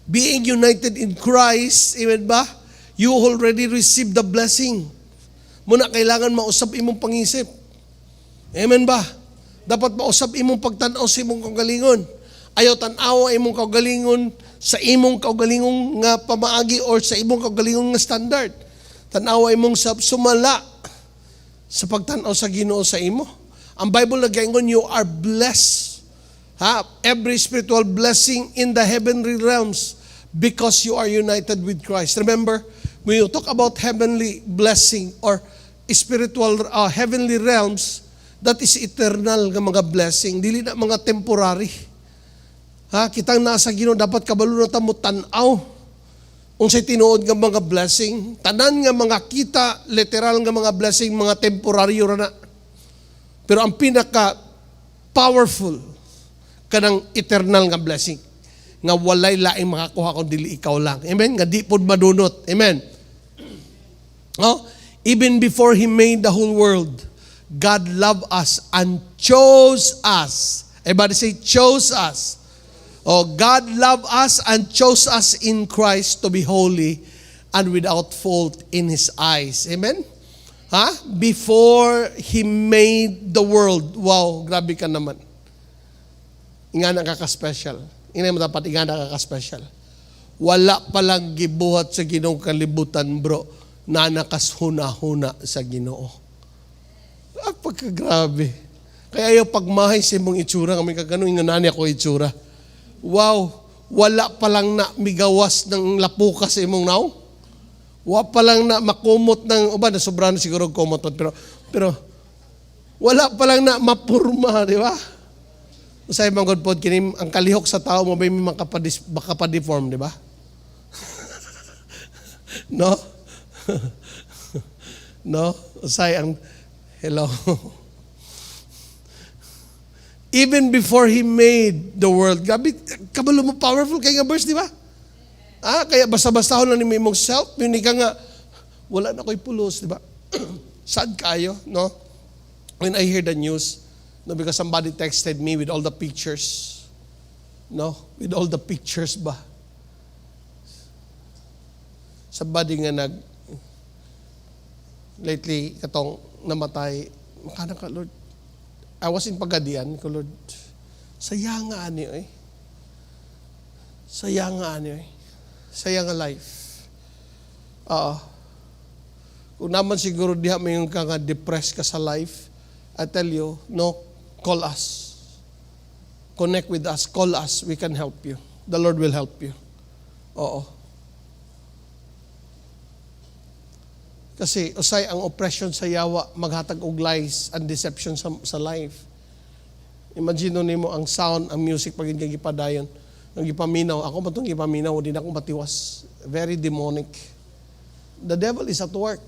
Being united in Christ, amen ba? You already received the blessing. Muna kailangan mausap imong pangisip. Amen ba? Dapat mausap imong pagtanaw sa imong kaugalingon. Ayaw tanaw imong kaugalingon sa imong kaugalingong nga pamaagi or sa imong kaugalingong nga standard. Tanaw imong sumala sa pagtanaw sa Ginoo sa imo. Ang Bible nagaingon, you are blessed. Every spiritual blessing in the heavenly realms because you are united with Christ. Remember, when you talk about heavenly blessing or spiritual heavenly realms, that is eternal nga mga blessing, dili na mga temporary. Kitang nasa Ginoo dapat kabalo na tamo tan-aw unsay tinuod nga mga blessing. Tanan nga mga kita, literal nga mga blessing, mga temporaryo ra na. Pero ang pinaka powerful kanang eternal nga blessing nga walay laing makakuha kun dili ikaw lang. Amen? Nga di pod madunot. Amen. Even before He made the whole world, God loved us and chose us. Everybody say, chose us. God loved us and chose us in Christ to be holy and without fault in His eyes. Amen? Before He made the world. Wow, grabe ka naman. Inga nakaka-special. Inga mo dapat inga nakaka-special. Wala palang gibuhat sa Ginoong kalibutan, bro, na nakashuna-huna sa Ginoo. Pagkagrabe. Kaya yung pagmahay sa imong itsura, kami kaganong inganani ako itsura. Wow, wala palang na migawas ng lapuka sa imong naw. Wala palang na makumot ng, na sobrang siguro kumot, pero wala palang na mapurma, di ba? Sa ibang good pod, kinim, ang kalihok sa tao mo ba may makapadeform, di ba? No? No? Usay ang, hello? Even before He made the world. Gabi, kabalo mo powerful kaya nga verse, di ba? Kaya basta-bastahon lang ni imong self, hindi ka nga, wala na ko'y pulos, di ba? Sad kayo, no? When I hear the news, no, because somebody texted me with all the pictures, no? With all the pictures ba? Somebody nga lately, katong namatay, makana ka, Lord. I was in Pagadian ko, Lord. Sayang nga ani, Sayang nga ani, Sayang nga life. Kung naman siguro diha may yung ka nga depressed ka sa life, I tell you, no, call us. Connect with us. Call us. We can help you. The Lord will help you. Oo. Kasi usay ang oppression sa yawa maghatag og lies and deception sa life. Imagine nimo ang sound, ang music pag gipadayon, ang gipaminaw. Ako matong gipaminaw, di na ako matiwas. Very demonic. The devil is at work.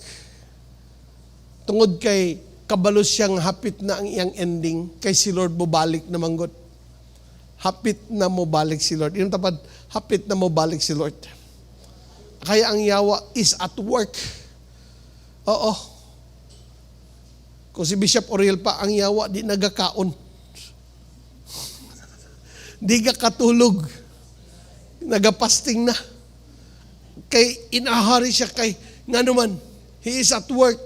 Tungod kay kabalo siyang hapit na ang iyang ending, kay si Lord bubalik na manggot. Hapit na mo balik si Lord. Yung tapad, hapit na mo balik si Lord. Kaya ang yawa is at work. Oo. Kung si Bishop Oriel pa, ang yawa di nagakaon. Di ka katulog. Nagapasting na. Kay inahari siya kay, nga naman, he is at work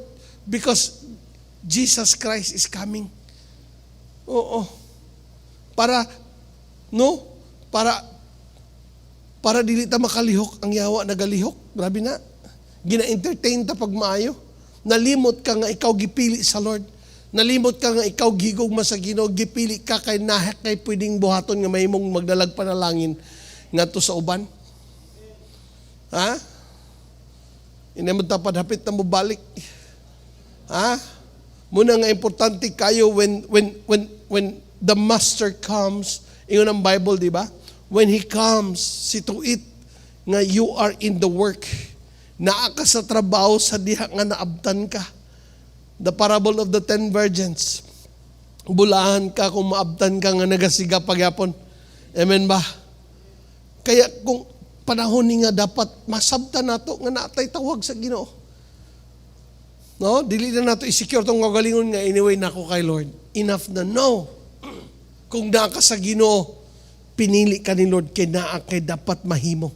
because Jesus Christ is coming. Oo. Para dili ta makalihok ang yawa nagalihok. Grabe na. Gina-entertain ta pag maayo. Nalimot ka nga ikaw gipili sa Lord. Nalimot ka nga ikaw gigugma sa Ginoo, gipili ka kay nahek kay pwedeng buhaton nga mahimong magdalag panalangin ngadto sa uban. Hindi mo tapad hapit na mo balik. Muna nga importante kayo when the master comes, ingon ang Bible, di ba? When He comes, see to it nga you are in the work. Naa ka sa trabaho sa diha nga naabtan ka. The parable of the 10 virgins. Bulahan ka kung maabtan ka nga nagasiga pagyapon. Amen ba? Kaya kung panahon ni nga dapat masabtan nato nga natay tawag sa Ginoo. No, dili na nato i-secure tong kagalingon nga anyway nako kay Lord. Enough na, no. Kung naa ka sa Ginoo, pinili ka ni Lord kay naa kay dapat mahimo.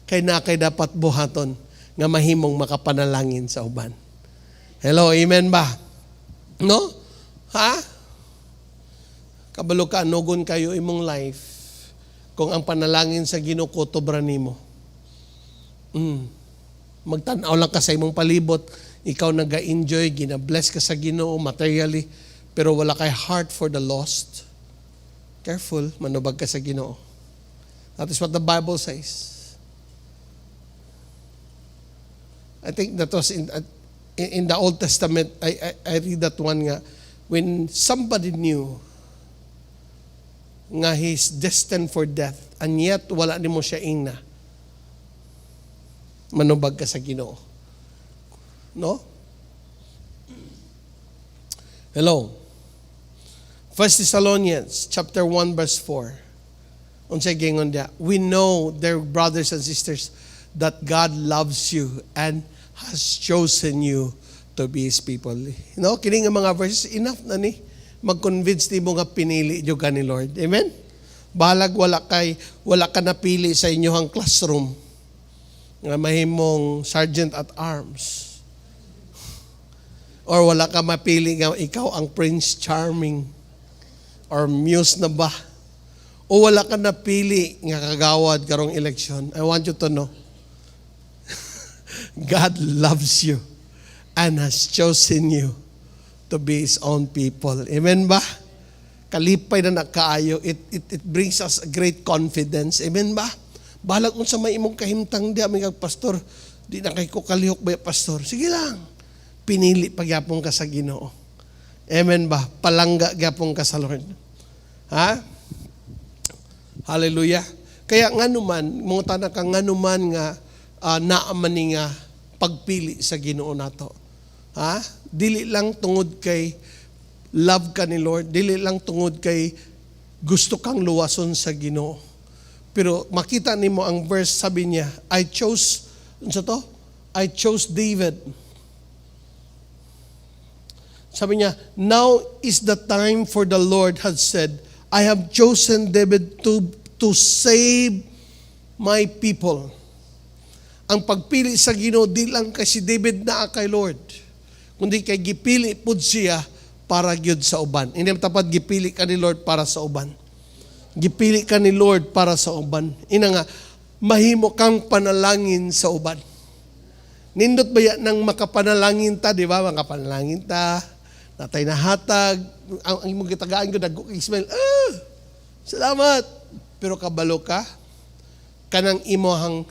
Kay naa kay dapat buhaton. nga mahimong makapanalangin sa uban. Hello, amen ba? No? Ha? Kabalo ka, nugon kayo imong life kung ang panalangin sa Ginoo kutobra nimo. Magtanaw lang ka sa imong palibot, ikaw naga-enjoy, gina-bless ka sa Ginoo materially, pero wala kay heart for the lost. Careful, manubag ka sa Ginoo. That is what the Bible says. I think that was in the Old Testament, I read that one nga, when somebody knew nga he's destined for death, and yet wala ni mo siya ingna, manubag ka sa Ginoo. No? Hello. 1 Thessalonians chapter 1 verse 4. Unsay gingon dia? We know, dear brothers and sisters, that God loves you and has chosen you to be His people. You know, kini nga mga verses, enough na ni mag-convince ni mo nga pinili nyo ka ni Lord. Amen? Balag wala ka napili sa inyohang classroom nga mahimong sergeant at arms. Or wala ka mapili nga ikaw ang Prince Charming or Muse na ba? O wala ka napili nga kagawad karong eleksyon. I want you to know, God loves you and has chosen you to be His own people. Amen ba? Kalipay na nakaayo. It brings us a great confidence. Amen ba? Balag kung sa may imong kahimtang di, aming pastor, di na kay ko kalihok ba, pastor? Sige lang. Pinili pagyapon ka sa Ginoo. Amen ba? Palangga gyapon ka sa Lord. Ha? Hallelujah. Kaya nga naman, mga tanak ka nga naman nga naaman ni nga pagpili sa Ginoo nato. Ha? Dili lang tungod kay love ka ni Lord, dili lang tungod kay gusto kang luwason sa Ginoo. Pero makita nimo ang verse, sabi niya, I chose David. Sabi niya, now is the time, for the Lord has said, I have chosen David to save my people. Ang pagpili sa Ginoo di lang kay si David na kay Lord, kundi kay gipili pud siya para gyud sa uban. Hindi tapat gipili ka ni Lord para sa uban. Gipili ka ni Lord para sa uban. Ina nga, mahimo kang panalangin sa uban. Nindot ba yan nang makapanalangin ta, di ba? Makapanalangin ta, natay na hatag, ang imong gitagaan ko, nag-smile, salamat. Pero kabalo ka, kanang imohang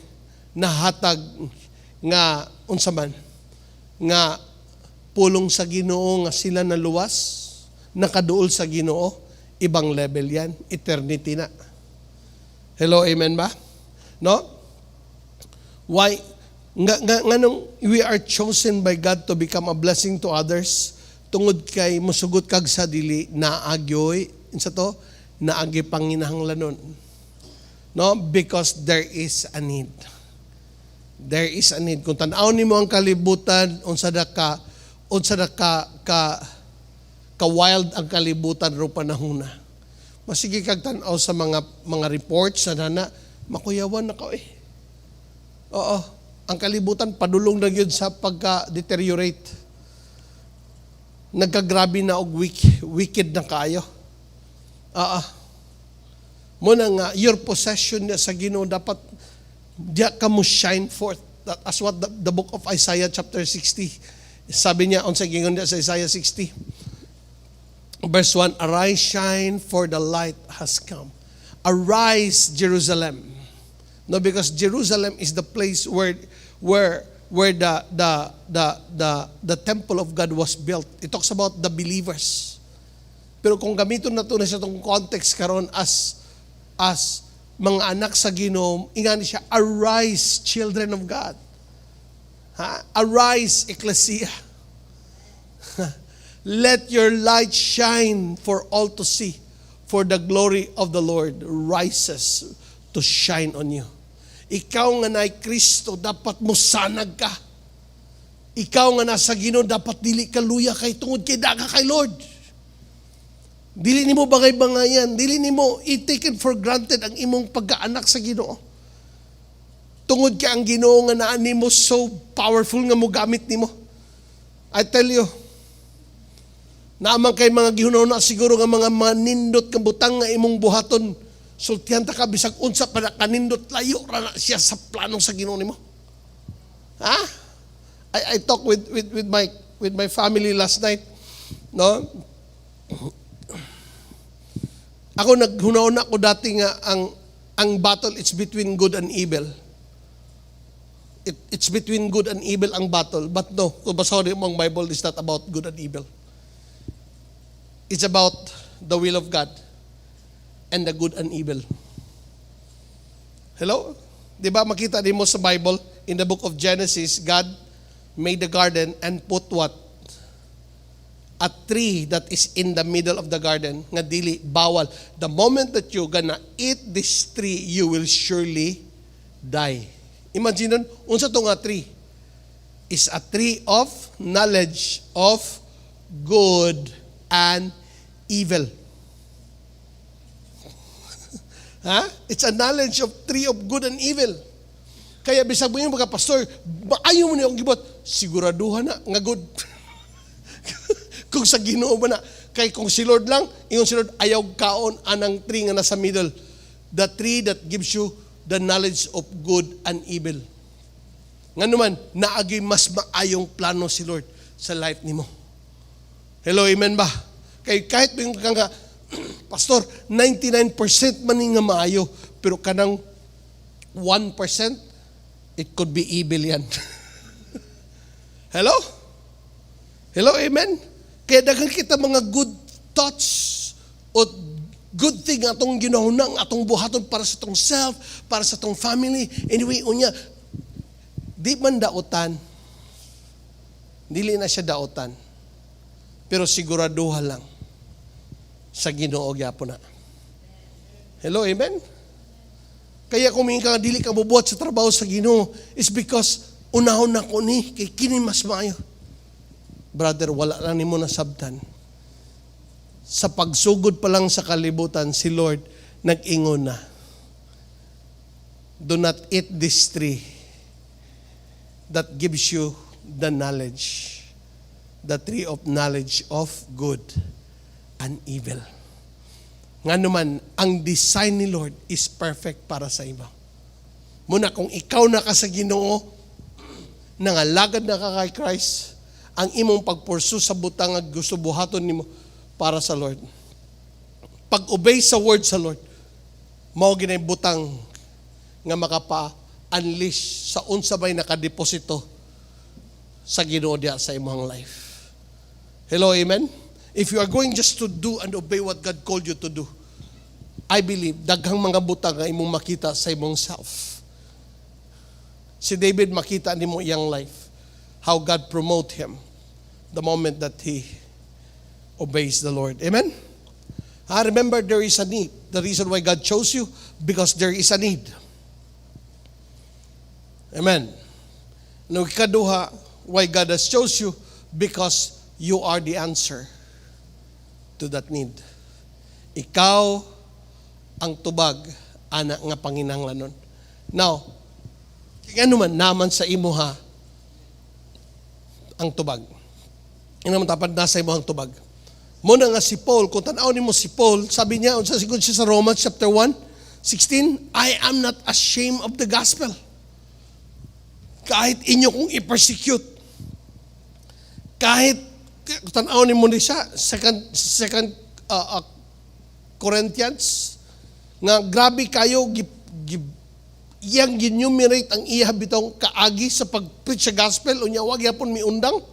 nahatag nga, unsa man, nga pulong sa Ginoo nga sila naluwas, nakaduol sa Ginoo, ibang level yan, eternity na. Hello, amen ba? No? Why? Nganong we are chosen by God to become a blessing to others, tungod kay musugot kag sa dili, naagyoy, insa to, naagi panginahanglanon. No? Because there is a need. There is a need. Kung tanaw nimo ang kalibutan, unsa da ka wild ang kalibutan ro panahona. Masige kag tan-aw sa mga reports sa nana, makuyawan na ka Oo, ang kalibutan padulong na gyud sa pagka-deteriorate. Nagkagrabe na og wicked na kaayo. Muna nga your possession sa Ginoo dapat diya ka mo shine forth. As what the book of Isaiah chapter 60 sabi niya unsa gingon niya sa Isaiah 60 verse 1, arise, shine, for the light has come. Arise, Jerusalem. No, because Jerusalem is the place where the temple of God was built. It talks about the believers. Pero kung gamiton na ito na sa itong context karon as mga anak sa Ginoo, ingani siya, arise, children of God. Arise, ecclesia. Let your light shine for all to see, for the glory of the Lord rises to shine on you. Ikaw nga na'y Kristo, dapat mo sanag ka. Ikaw nga nasa Ginoo, dapat dili ka luya kay tungod kay daga kay Lord. Dili nimo bagay-bangayan, dili nimo i-taken for granted ang imong pagkaanak sa Ginoo. tungod kay ang Ginoo nga naa nimo so powerful nga mo gamit nimo. I tell you, naamang kay mga gihunahuna siguro nga mga manindot nga butang nga imong buhaton. Sultihan ta ka bisag unsa pa na kanindot layo ra na siya sa planong sa Ginoo nimo. Ha? I talked with my family last night, no? Ako naghunahuna ko dati nga ang battle it's between good and evil. It's between good and evil ang battle. But no, kung basahin mo ang Bible, it's not about good and evil. It's about the will of God and the good and evil. Hello? Di ba makita din mo sa Bible, in the book of Genesis, God made the garden and put what? A tree that is in the middle of the garden, nga dili, bawal. The moment that you gonna eat this tree, you will surely die. Imagine nun, unsa to nga tree? Is a tree of knowledge of good and evil. Ha? It's a knowledge of tree of good and evil. Kaya bisag mo yung mga pastor, ayaw mo na yung gibot, siguraduhan na, nga good. Kung sa Ginoo ba na, kay kung si Lord lang, yung si Lord ayaw kaon anang tree nga nasa middle. The tree that gives you the knowledge of good and evil. Nga naman, naagi mas maayong plano si Lord sa life nimo. Hello, amen ba? Kay kahit yung kang pastor, 99% man nga maayo, pero kanang 1%, it could be evil yan. Hello? Hello, amen? Kaya daghang kita mga good thoughts o good thing atong ginahunang, atong buhaton para sa atong self, para sa atong family. Anyway, unya, di man daotan, dili na siya daotan, pero siguraduha lang sa Ginoo gyapon na. Hello, amen? Kaya kung ka dili ka bubuhat sa trabaho sa Ginoo, is because unahon na ko ni, kay kini mas maayo. Brother, wala lang nimo nasabtan. Sa pagsugod pa lang sa kalibutan, si Lord nag-ingon na, do not eat this tree that gives you the knowledge, the tree of knowledge of good and evil. Nga naman, ang design ni Lord is perfect para sa iba. Muna kung ikaw na ka sa Ginoo, nangalagad na ka kay Christ, ang imong pagpursu sa butang nga gusto buhaton nimo para sa Lord. Pag-obey sa word sa Lord, mao ginay butang nga makapa-unleash sa unsa bay nakadeposito sa Ginoo diha sa imong life. Hello, amen? If you are going just to do and obey what God called you to do, I believe daghang mga butang nga imong makita sa imong self. Si David makita nimo iyang life, how God promote him the moment that he obeys the Lord. Amen? I remember there is a need. The reason why God chose you, because there is a need. Amen? No, ikaduha, why God has chose you, because you are the answer to that need. Ikaw ang tubag, ana nga panginahanglanon. Now, kaya naman naman sa imuha ang tubag. Ina man tapad nasa imo ang tubag. Muna nga si Paul, kung tanaw nimo si Paul, sabi niya, unsa sigud siya sa Romans chapter 1:16, I am not ashamed of the gospel. Kahit inyo kong i-persecute, kahit tanaw nimo ni siya, second Corinthians, nga grabe kayo, iyang ginumerate ang iya bitong kaagi sa pag-preach sa gospel, unya wag yapon miundang.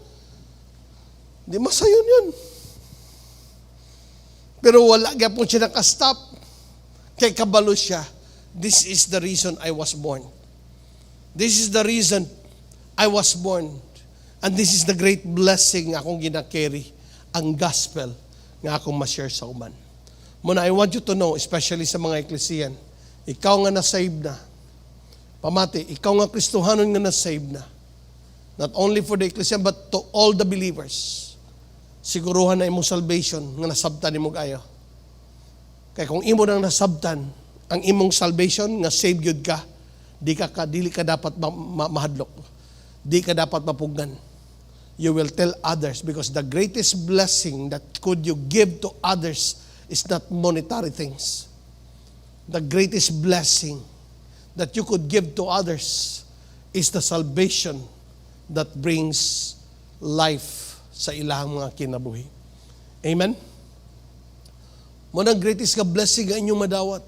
Di masayon yun. Pero wala gyapon siya nakastop. Kay kabalo siya. This is the reason I was born. This is the reason I was born. And this is the great blessing akong gina-carry, ang gospel nga akong ma-share sa uman. Muna, I want you to know, especially sa mga eklesiyan, ikaw nga na-save na. Pamati, ikaw nga Kristohanon nga na-save na. Not only for the ecclesia, but to all the believers. Siguruhan na imong salvation nga nasabtan nimo kayo. Kaya kung imo nang nasabtan ang imong salvation nga saved gyud ka, dili ka dapat mahadlok. Di ka dapat mapugnan. You will tell others because the greatest blessing that could you give to others is not monetary things. The greatest blessing that you could give to others is the salvation that brings life sa ilang mga kinabuhi. Amen? Munang greatest ka blessing ang inyong madawat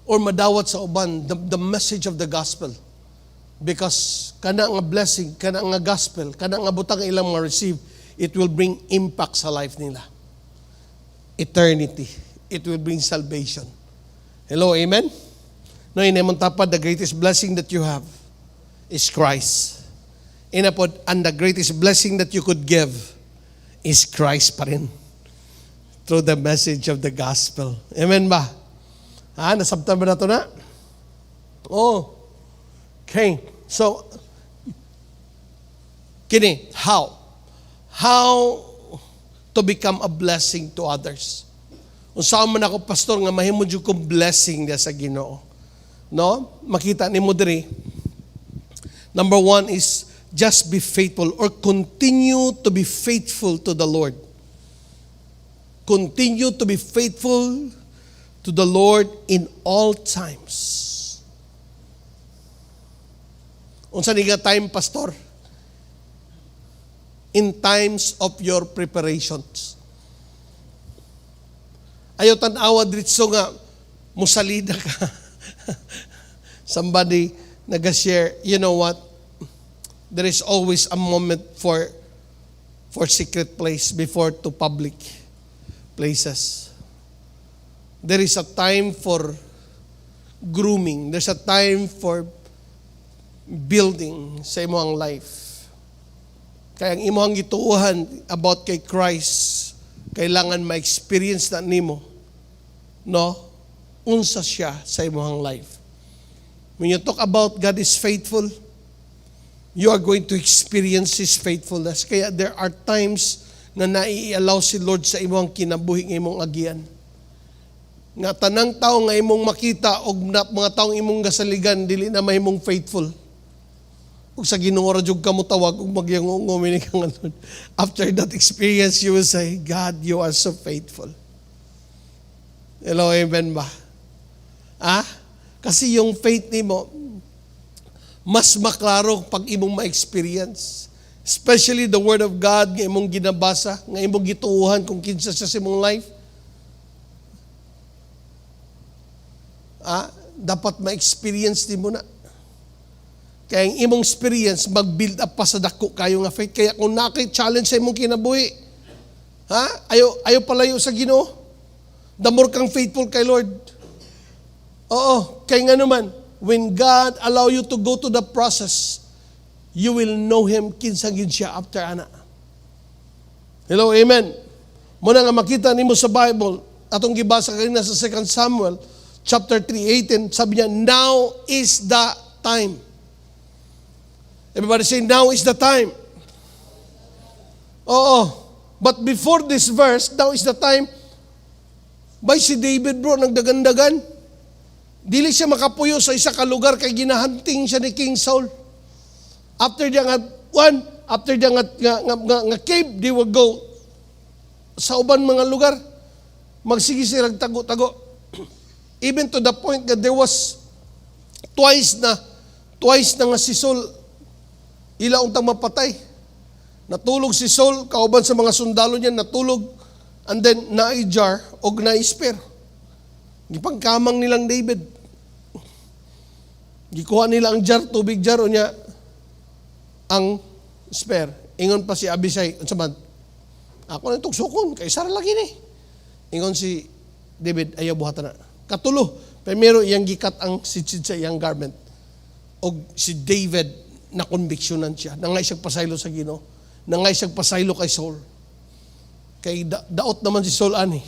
or madawat sa uban, the message of the gospel. Because kana nga blessing, kana nga gospel, kana nga butang ilang ma-receive, it will bring impact sa life nila. Eternity. It will bring salvation. Hello, amen? No, inamon tapad, the greatest blessing that you have is Christ. Inapod, and the greatest blessing that you could give is Christ pa rin. Through the message of the gospel. Amen ba? Nasabtan ba na ito na? Oh. Okay. So, kini, how? How to become a blessing to others? Kung saan man ako, pastor, nga mahimod yung kong blessing niya sa Ginoo. No? Makita ni mo diri. Number 1 is, just be faithful or continue to be faithful to the Lord. Continue to be faithful to the Lord in all times. Unsa ni nga time, pastor? In times of your preparations. Ayaw tan-awa dritso nga musalida ka. Somebody nag-share, you know what? There is always a moment for secret place before to public places. There is a time for grooming. There's a time for building sa imong life. Kaya ang imong gituuhan about kay Christ, kailangan ma-experience na nimo, no? Unsa siya sa imong life. When you talk about God is faithful, you are going to experience His faithfulness. Kaya there are times na nai-allow si Lord sa imong kinabuhi ng imong agian. Nga tanang tao nga imong makita og mga taong imong gasaligan dili na mahimong faithful. Ug sa Ginoo ra jud ka mo tawag ug magyangungumi ka nga Lord. After that experience you will say, God, you are so faithful. Hello, amen ba? Kasi yung faith nimo mas maklaro pag imong ma-experience. Especially the Word of God nga imong ginabasa, nga imong gituuhan kung kinsa siya sa imong life. Dapat ma-experience din mo na. Kaya ang imong experience, mag-build up pa sa dako kayo nga faith. Kaya kung naki-challenge sa imong kinabuhi, ayaw palayo sa Ginoo. The more kang faithful kay Lord. Oo, kaya nga naman, when God allow you to go to the process, you will know Him kinsa gid siya after ana. Hello, amen. Muna nga makita nimo sa Bible, atong gibasa kanina sa 2 Samuel, chapter 3:18, sabi niya, now is the time. Everybody say, now is the time. Oo. But before this verse, now is the time, by si David bro, nagdagandagan. Dili siya makapuyo sa isa ka lugar kay ginahunting siya ni King Saul. After dia nga cave, they will go sa uban mga lugar. Magsige sila tago-tago. Even to the point that there was twice na nga si Saul ila untang mapatay. Natulog si Saul, kauban sa mga sundalo niya, natulog, and then na-jar o na-spare. Gipangkamang nilang David. Gikuha nila ang jar, tubig jar, o niya, ang spare. Ingon pa si Abisai, unsaman, ako na tugsukon, kay Sara lagi ni. Ingon si David, ayaw buhatan na. Katulo, primero iyang gikat ang sitsid sa iyang garment. O si David, na konbiksyonan siya. Nangay siyang pasaylo sa Ginoo. Nangay siyang pasaylo kay Saul. Kay daot naman si Saul ani.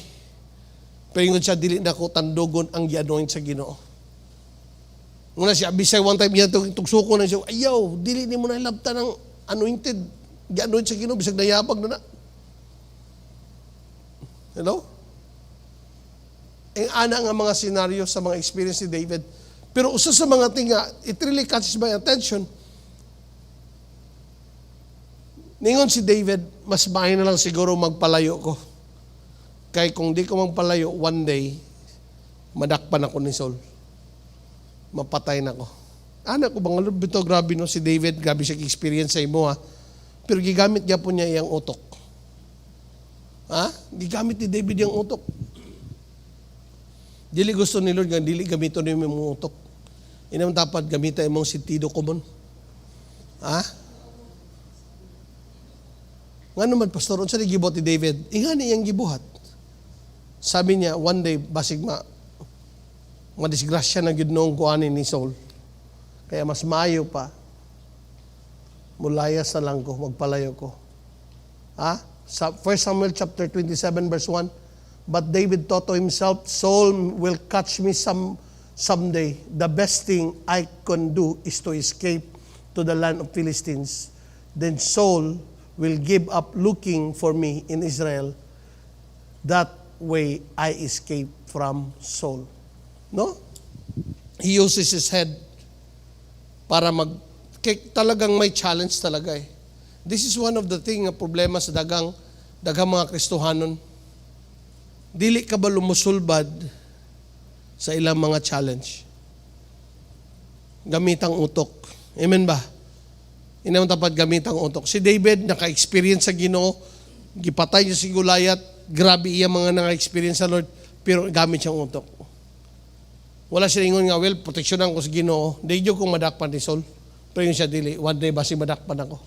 Pero ingon siya, dili na ko tandugon ang gi-anoint sa Ginoo. Muna si Abisai, one time yan tugsuko na siya, ayaw, dili ni mo na ilabta ng anointed. Gi-anoint sa Ginoo, bisag nayabag na na. Hello? Ang ana nga mga senaryo sa mga experience ni David, Pero usa sa mga tinga, it really catches my attention. Ningon si David, mas maayo na lang siguro magpalayo ko. Kaya kung di ko magpalayo, one day, madakpan ako ni Saul. Mapatay na ko. Anak ko bang Lord, bito grabe no, si David, grabe siya experience sa imo ha. Pero gigamit niya po niya iyang utok. Ha? Gigamit ni David yung utok. Dili gusto ni Lord nga, dili gamito niyo yung utok. Inam dapat gamitan imong sentido komon. Ha? Nga naman, pastor, unsa ni gibot ni David? Ingani iyang gibuhat. Sabi niya, one day, basig madisgrasya na gyud noong kuanin ni Saul. Kaya mas maayo pa, mulayas na lang ko, magpalayo ko. Ha? Sa 1 Samuel chapter 27 verse 1, but David thought to himself, Saul will catch me someday. The best thing I can do is to escape to the land of Philistines. Then Saul will give up looking for me in Israel. That way I escape from Saul. No? He uses his head para talagang may challenge talaga eh. This is one of the problema sa daghang mga Kristohanon. Dili ka ba lumusulbad sa ilang mga challenge? Gamitang utok. Amen ba? Inang tapat gamitang utok. Si David, naka-experience sa Ginoo, gipatay niya si Goliath, grabe iya mga naka-experience sa Lord, pero gamit siyang utok. Wala siya ingon nga, well, proteksyonan ko sa Ginoo. Di kong madakpan ni Saul. Pero yun siya dili, one day basi madakpan ako.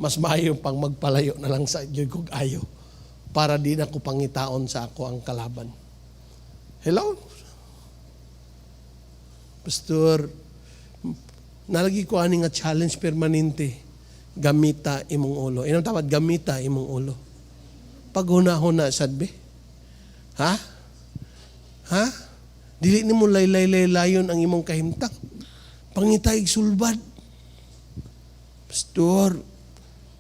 Mas maayo pang magpalayo na lang sa Diyos kong ayo para di na ko pangitaon sa ako ang kalaban. Hello? Pastor, nalagi ko ani nga challenge permanente. Gamita imong ulo. Inang tapat, gamita imong ulo. Paghuna-huna, sadbe. Ha? Ha? Dili ni mo laylay-laylayon ang imong kahimtang. Pangitay sulbad. Pastor,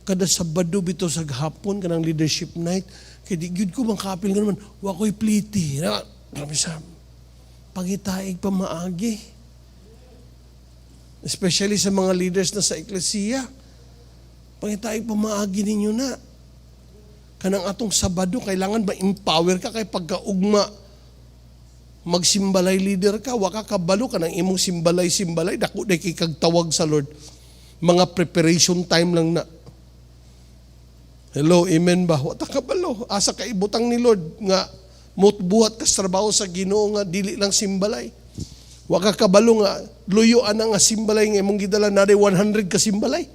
kada Sabado bito sa hapon kanang leadership night, kay di gyud ko mangkapil nga naman, wa ko'y pliti. Grabe sa pangitaig pa maagi. Especially sa mga leaders na sa eklesiya. Pangitaig pa maagi ninyo na. Kanang atong Sabado, kailangan ba empower ka kay pagkaugma magsimbalay leader ka, waka kabalo ka ng imong simbalay, dako day kay kagtawag sa Lord. Mga preparation time lang na. Hello, amen ba? Wata kabalo. Asa ka ibutang ni Lord nga mutbuhat ka sa trabaho sa Ginoo nga dili lang simbalay. Waka kabalo nga luyuan na nga simbalay nga imong gidala na 100 ka simbalay.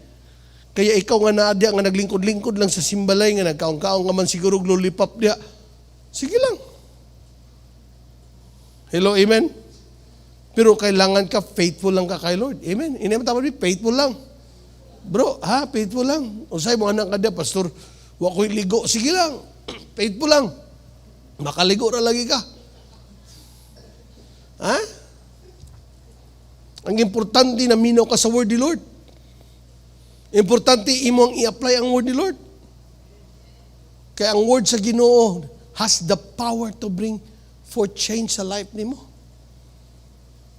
Kaya ikaw nga naadya nga naglingkod-lingkod lang sa simbalay nga nagkaong-kaong nga man siguro lollipop diya. Sige lang. Hello, amen? Pero kailangan ka, faithful lang ka kay Lord. Amen? Hindi mo tama, faithful lang. Bro, faithful lang. O sa'yo, mga anak ka diya, pastor, wako ko'y ligo. Sige lang, faithful lang. Makaligo na lagi ka. Ha? Ang importante na minaw ka sa word ni Lord. Importante imo ang i-apply ang word ni Lord. Kaya ang word sa Ginoo has the power to bring for change sa life nimo.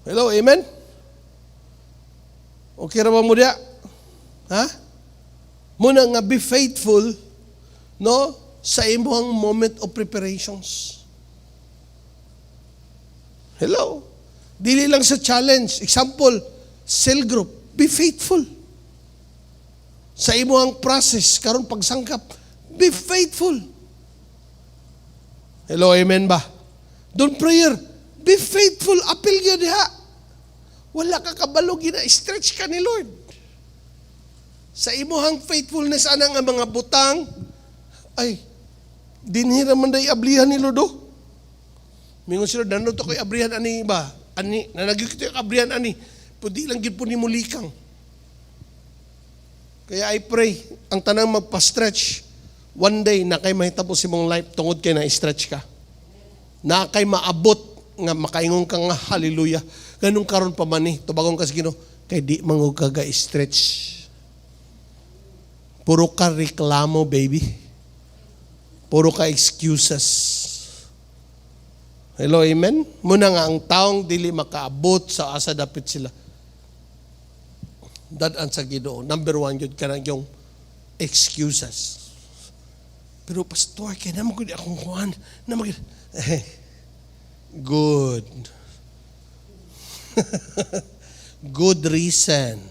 Hello, amen? Okay ra ba mo diya? Ha? Muna nga be faithful, no, sa imong moment of preparations. Hello? Dili lang sa challenge. Example, cell group. Be faithful. Sa imong process, karon pagsangkap, be faithful. Hello, amen ba? Doon prayer, be faithful, appeal yun diha. Wala ka kabalo, gina-stretch ka ni Lord. Sa imuhang faithfulness, anang nga mga butang, ay, dinhira man day ablihan ni Lord, oh. Mingon sila, nanoto ko'y abrihan ani ba? Ani, nanagyo kito yung abrihan ani. Pwede lang gid po ni mulikang. Kaya I pray, ang tanang magpa-stretch, one day na kay mahitabo si mong life, tungod kay na-stretch ka. Na kay maabot, nga makaingon ka nga, hallelujah. Ganun karon pa man tubagong ka sa Ginoo, kay di mangog ka ga-stretch. Puro ka reklamo, baby. Puro ka excuses. Hello, amen? Muna nga ang taong dili makaabot sa asa dapit sila. Dadan sa Ginoo. Number one, yun ka yung excuses. Pero pastor, kaya naman ko di akong kuhan. Good. Good reason.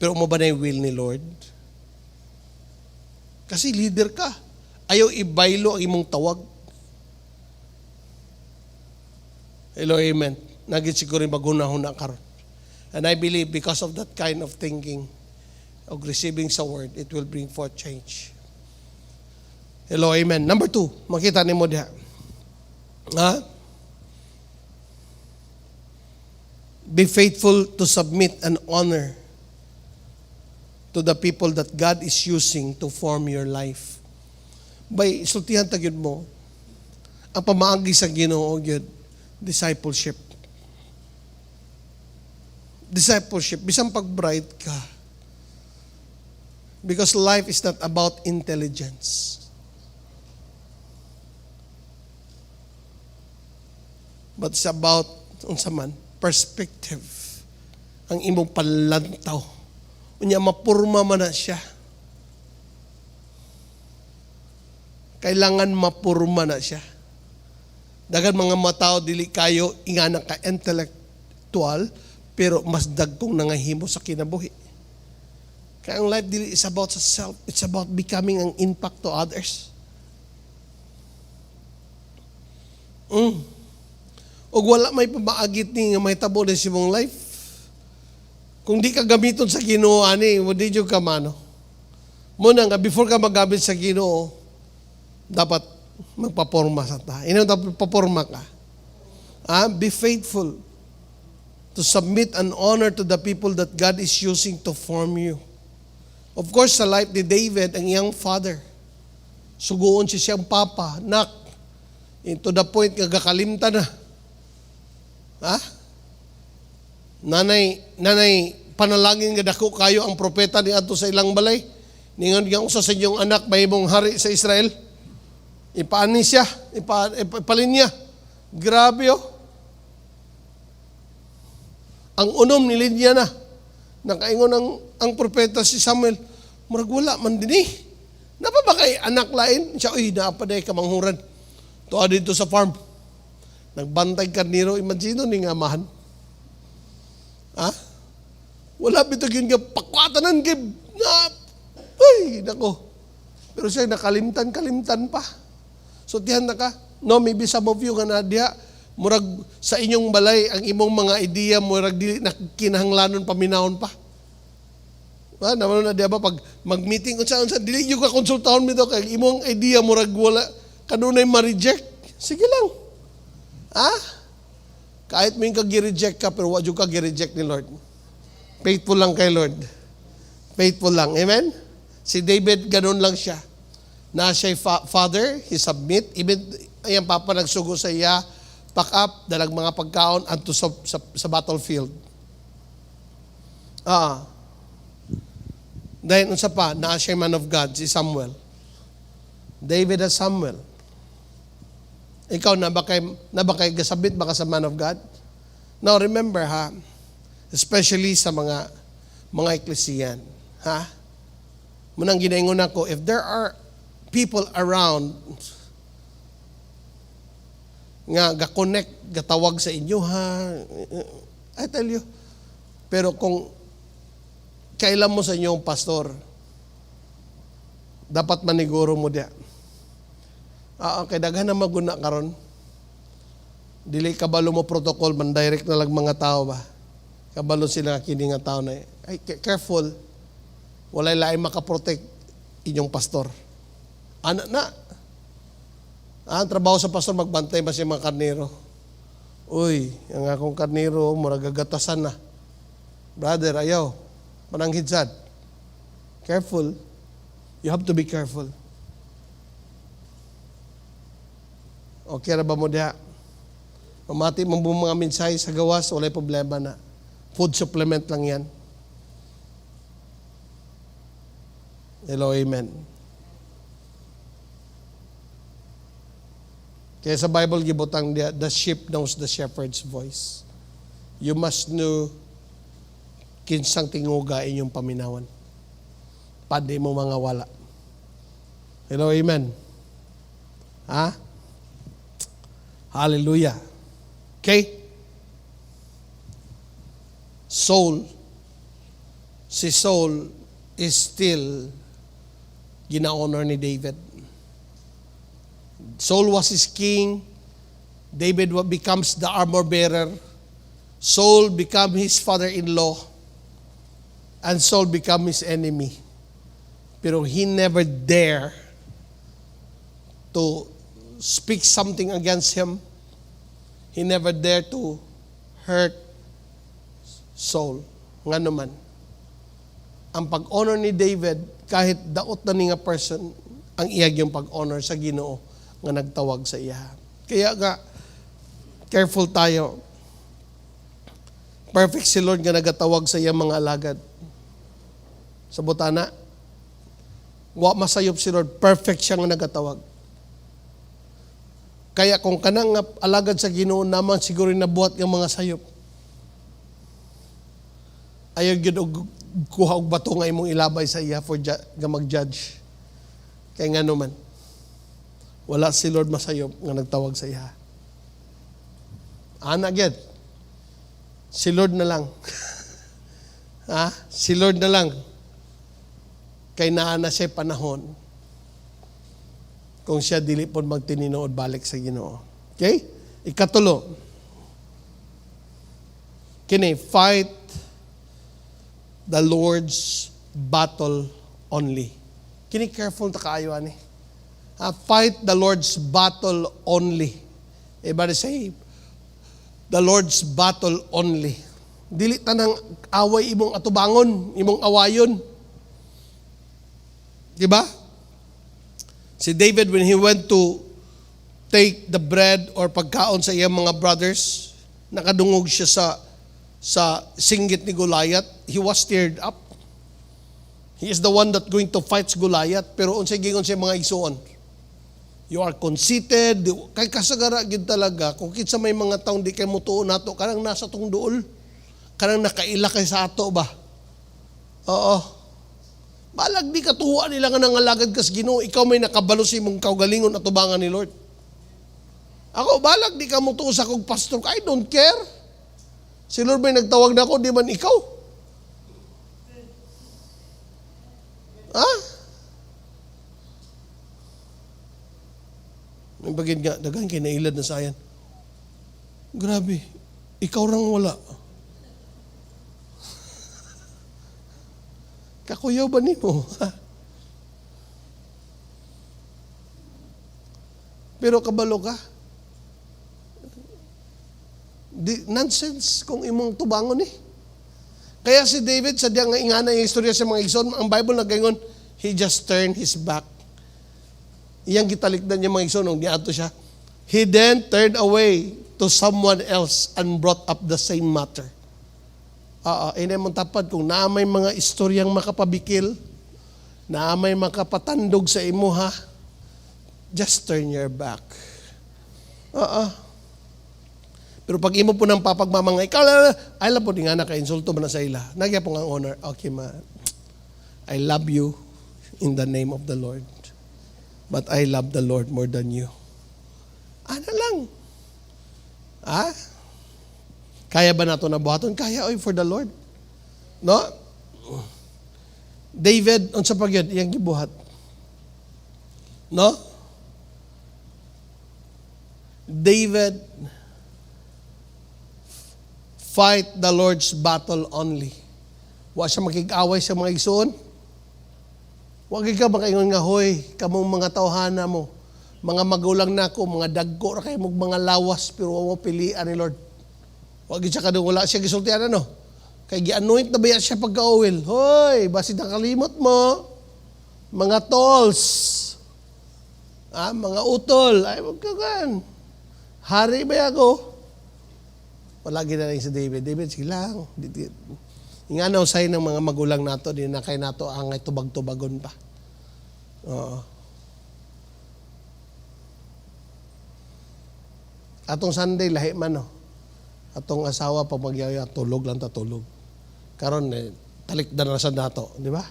Pero mo ba na yung will ni Lord? Kasi leader ka. Ayaw ibaylo ang imong tawag. Hello, amen. Nagit siguro yung magunahon na karon. And I believe because of that kind of thinking, of receiving sa word, it will bring forth change. Hello, amen. Number 2, makita ni mo diha. Be faithful to submit and honor to the people that God is using to form your life. Bay, sultihan tagyod mo, ang pamaagi sa Ginoo gyud, discipleship. Discipleship, bisan pag-bright ka. Because life is not about intelligence. But it's about, unsa man, perspective. Ang imong panlantaw. Unya mapurma man na siya. Kailangan mapurma na siya. Dagan mga matao dili kayo ingana ka intellectual pero mas dagkong nangahimo sa kinabuhi. Kaya ang life dili is about sa self. It's about becoming an impact to others. O wala may pamaagit ni nga may tabo na si mong life. Kung di ka gamiton sa Ginoo ani, mo di jud ka mano. Muna nga before ka magamit sa Ginoo, dapat magpaporma sa ta. Ino dapat paporma ka. Be faithful to submit and honor to the people that God is using to form you. Of course, sa life ni David, ang iyang father, suguon siya siyang papa, nak, to the point nga gakalimta na. Nanay, panalangin nga dako kayo ang propeta ni ato sa ilang balay. Ningon nga usa sa inyong anak mahimong hari sa Israel. Ipaani siya, ipalin niya. Grabe Ang unom nilinya na. Nakaingon ang propeta si Samuel, murag wala man din Napa ba kay anak lain? Siya, naapaday kamanghuran. Tuwa dito sa farm. Nagbantay karniro, imagino ni nga amahan. Wala bitagin nga pakwatanan kay nako. Pero siya nakalimtan pa. So tihan na ka. No, maybe some of you nga na diha, murag sa inyong balay, ang imong mga ideya, murag dili nakinahanglanon paminahon pa. Naman na diya ba, pag mag-meeting, unsa dili yung kakonsultahon mo ito, kay imong idea, murag wala, kanunay ma-reject. Sige lang. Kahit may kag-reject ka, pero wag yung kag-reject ni Lord. Faithful lang kay Lord. Faithful lang. Amen? Si David, ganun lang siya. Na siya father, he submit. Even, ayan papa nagsugo sa iya, pack up, dalag mga pagkaon, anto sa battlefield. Dahil unsa pa, na siya man of God, si Samuel. David as Samuel. Ikaw, na ba kay gasabit baka sa man of God? Now, remember especially sa mga eklesiyan, munang ginaingon ako, if there are people around nga ga-connect, gatawag sa inyo, I tell you, pero kung kailan mo sa inyong pastor, dapat maniguro mo diya. Kay daghan na maguna karon. Dili kabalo mo protocol, man direct na lang mga tao ba. Kabalo sila kini nga tao na. Careful. Walay lain makaprotect inyong pastor. Ang trabaho sa pastor magbantay ba siya mga karnero? Uy, ang akong karnero murag gagatasan na. Brother, ayaw. Mananghidsad. Careful. You have to be careful. Okay na ba mo diha? Mamati mo mga mensahe sa gawas, walay problema na. Food supplement lang yan. Hello, amen. Kaya sa Bible gibutang the sheep knows the shepherd's voice. You must know kinsang tinguga inyong paminawan. Pandi mo mga wala. Hello, amen. Ha? Hallelujah. Okay? Si Saul is still gina-honor ni David. Saul was his king. David becomes the armor bearer. Saul become his father-in-law. And Saul become his enemy. Pero he never dare to speak something against him. He never dare to hurt Saul. Nga naman. Ang pag-honor ni David, kahit daot na ni nga person, ang iyag yung pag-honor sa Ginoo nga nagtawag sa iya. Kaya nga, careful tayo. Perfect si Lord nga nagatawag sa iya mga alagad. Sa butana, wa masayop si Lord, perfect siya nga nagatawag. Kaya kung kanang alagad sa Ginoo naman siguro nabuhat ng mga sayop, ayaw gyud og kuha og bato nga imong ilabay sa iya for nga mag-judge. Kaya nga naman, wala si Lord masayop nga nagtawag sa iya. Ana gyud. Si Lord na lang. Ha? Si Lord na lang. Kay naa na siya panahon kung siya dili pon magtininood balik sa Ginoo. Okay? Ikatulo. Kini fight the Lord's battle only. Kini careful ta kaayo ani. Fight the Lord's battle only. Everybody say, the Lord's battle only. Dili tanang away imong atubangon, imong awayon. Diba? Si David, when he went to take the bread or pagkaon sa iyang mga brothers, nakadungog siya sa singgit ni Goliath, he was stirred up. He is the one that going to fight Goliath, pero unsay gingon siya mga igsuon. You are conceited, kay kasagara gid talaga, kung kinsa may mga taong di kay mutuo nato, kanang nasa tong duol, kanang nakaila kay sa ato ba? Oo. Balag di katuwa nila nga nangalagad kas Ginoo, ikaw may nakabalo sa imong kaugalingon at tubangan ni Lord. Ako, balag di ka mutuo sa kong pastor, I don't care. Si Lord may nagtawag na ako, di man ikaw. Ha? May bagid nga, dagan kinailad na sayan. Grabe, ikaw rang wala. Kakuyaw ba ni mo? Pero kabalo ka. Nonsense kung imong tubangon eh. Kaya si David, sadya nga ingana yung istorya sa mga igsoon, ang Bible nagayon, he just turned his back. Iyang gitalikdan niya mga igsoon, nung niato siya. He then turned away to someone else and brought up the same matter. Inay mong tapad kung naamay mga istoryang makapabikil, naamay makapatandog sa imo ha, just turn your back. Pero pag imo po ng papagmamangay, ikaw lang, ay lang po di nga naka-insulto mo na sa ila. Nagya po nga honor. Okay ma, I love you in the name of the Lord. But I love the Lord more than you. Ano lang? Kaya ba nato na buhaton? Kaya, oy, for the Lord. No? David, unsa pa gyud iyang gibuhat? No? David fight the Lord's battle only. Wa siya makig-away sa mga igsoon. Wa gyud ka makaingon nga, hoy, kamong mga tawhana mo, mga magulang nako, mga dagko ra kay mga lawas, pero wa mo pilian ni Lord. Wag siya kadung wala siya gisultian ano. Kay gi-anoint na ba siya pagka-oil. Hoy, basi nakalimot mo. Mga tolls. Mga utol. Ay, wag ka gan. Hari ba ako? Wala gina rin si David. David, sige lang. Nga na usay ng mga magulang nato, di na kay nato ang tubag-tubagon pa. Oo. Atong Sunday, lahi man, no? Atong asawa, pag magyaya, tulog lang tulog. Karon talikdan na sa nato, di ba?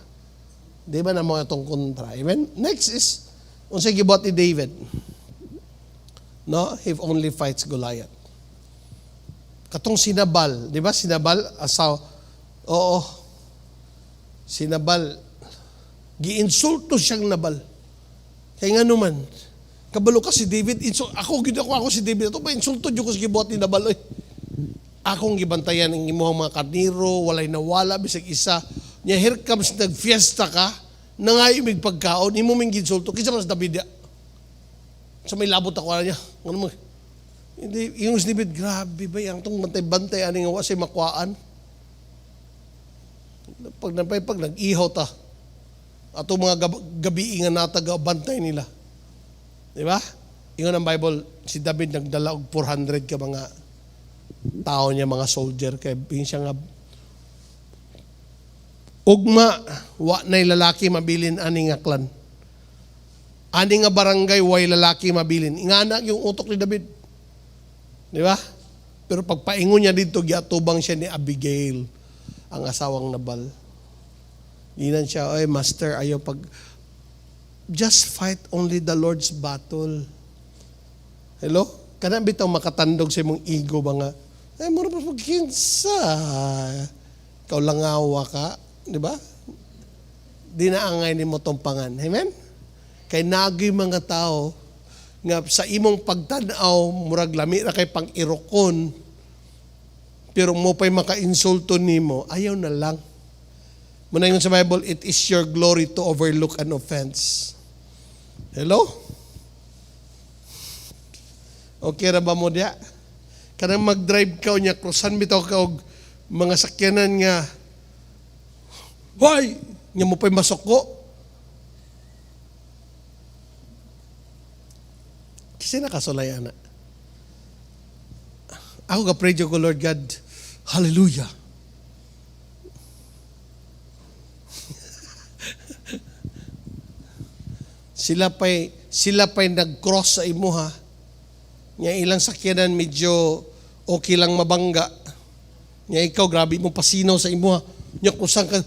Di ba na mo itong kontra? Amen? Next is, unsay gibuhat ni David. No? If only fights Goliath. Katong sinabal, di ba? Sinabal, asawa. Oo. Sinabal. Giinsulto siyang nabal. Kaya nga naman, kabalo ka si David, ako si David, ito pa insulto dyo ko sa gibuhat ni nabal. Akong gibantayan ang imuhang mga karniro, walay nawala, bisag isa. Nya here comes nagfiesta ka, nangayimig pagkaon, imo ming ginsulto, kisa mas David ya. So may labot ako niya. Ano mo? Hindi, yung si David, grabe ba, yung itong bantay-bantay, ano nga, say makwaan. Pag nag-ihaw ta, ato mga gabi nga nataga, bantay nila. Di ba? Ingon ang Bible, si David nagdala og 400 ka mga tao niya, mga soldier, kaya siya nga ugma, wa na'y lalaki mabilin ani nga klan. Ani nga barangay, way lalaki mabilin. Ingana yung utok ni David. Di ba? Pero pagpaingon niya dito, giatubang siya ni Abigail, ang asawang Nabal. Ginan siya, oy master, ayaw just fight only the Lord's battle. Hello? Kana bitaw makatandog sa imong ego ba nga? Mura pa pagkinsa. Ikaw langawa ka, di ba? Di na angay ni mo tumpangan. Amen? Kay nagi mga tao nga sa imong pagtanaw murag lami ra kay pang-irokon, pero mo pa'y maka-insulto nimo, ayaw na lang. Muna yun sa Bible, it is your glory to overlook an offense. Hello? Okay ra ba mo diya? Kanang mag-drive ka niya, krusan bitaw ka og mga sakyanan nga, hoy! Nga mo pa'y masuko. Kasi nakasulaya na. Ako ka-pray ko, Lord God, hallelujah. Sila pa'y nag-cross sa imo ha. Nya ilang sakyanan medyo okay lang mabangga. Nya ikaw, grabe mo pasinaw sa imo ha. Nya kusang ka,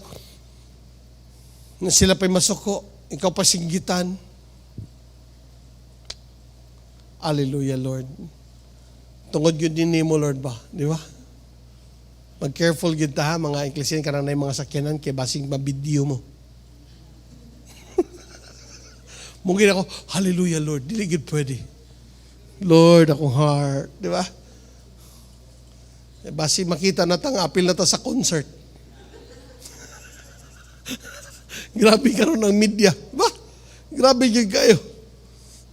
sila pa'y masuko, ikaw pa singgitan. Hallelujah, Lord. Tungod yun din mo, Lord ba? Di ba? Mag-careful yun ta ha, mga Ecclesian, karang na yung mga sakyanan, kaya basing mabidyo mo. Mungkin ako, hallelujah, Lord, dili gid pwede. Lord, akong heart. Di ba? Basi makita na tang apil na ta sa concert. Grabe karon ng media. Ba? Grabe yun kayo.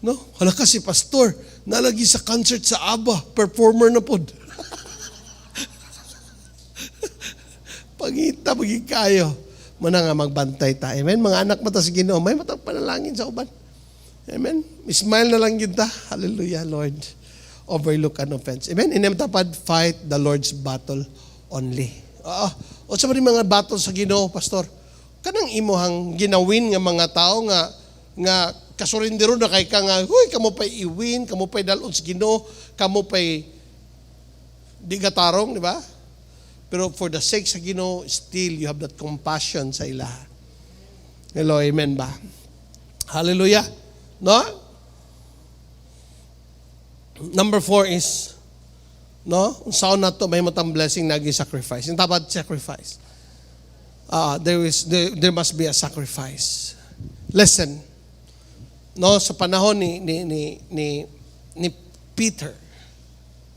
No? Hala ka si pastor, nalagi sa concert sa ABBA, performer na pod. Pangita, maging kayo. Muna nga magbantay ta. Amen? Mga anak mata sa Ginoo, may matang panalangin sa uban. Amen? Smile na lang yun ta. Hallelujah, Lord. Overlook an offense. Amen? Inemtapad, fight the Lord's battle only. O sa mga battle sa Ginoo, pastor, kanang imuhang ginawin nga mga tao nga kasurindero na kay ka nga, huy, kamo pa'y iwin, kamo pa'y dalon sa Ginoo, kamo pa'y di gatarong, di ba? Pero for the sake sa Ginoo, still you have that compassion sa ila. Hello, amen ba? Hallelujah. No? Number 4 is, no? Saan na to, may matang blessing naging sacrifice. Yung dapat sacrifice. There must be a sacrifice. Listen. No, sa panahon ni Peter.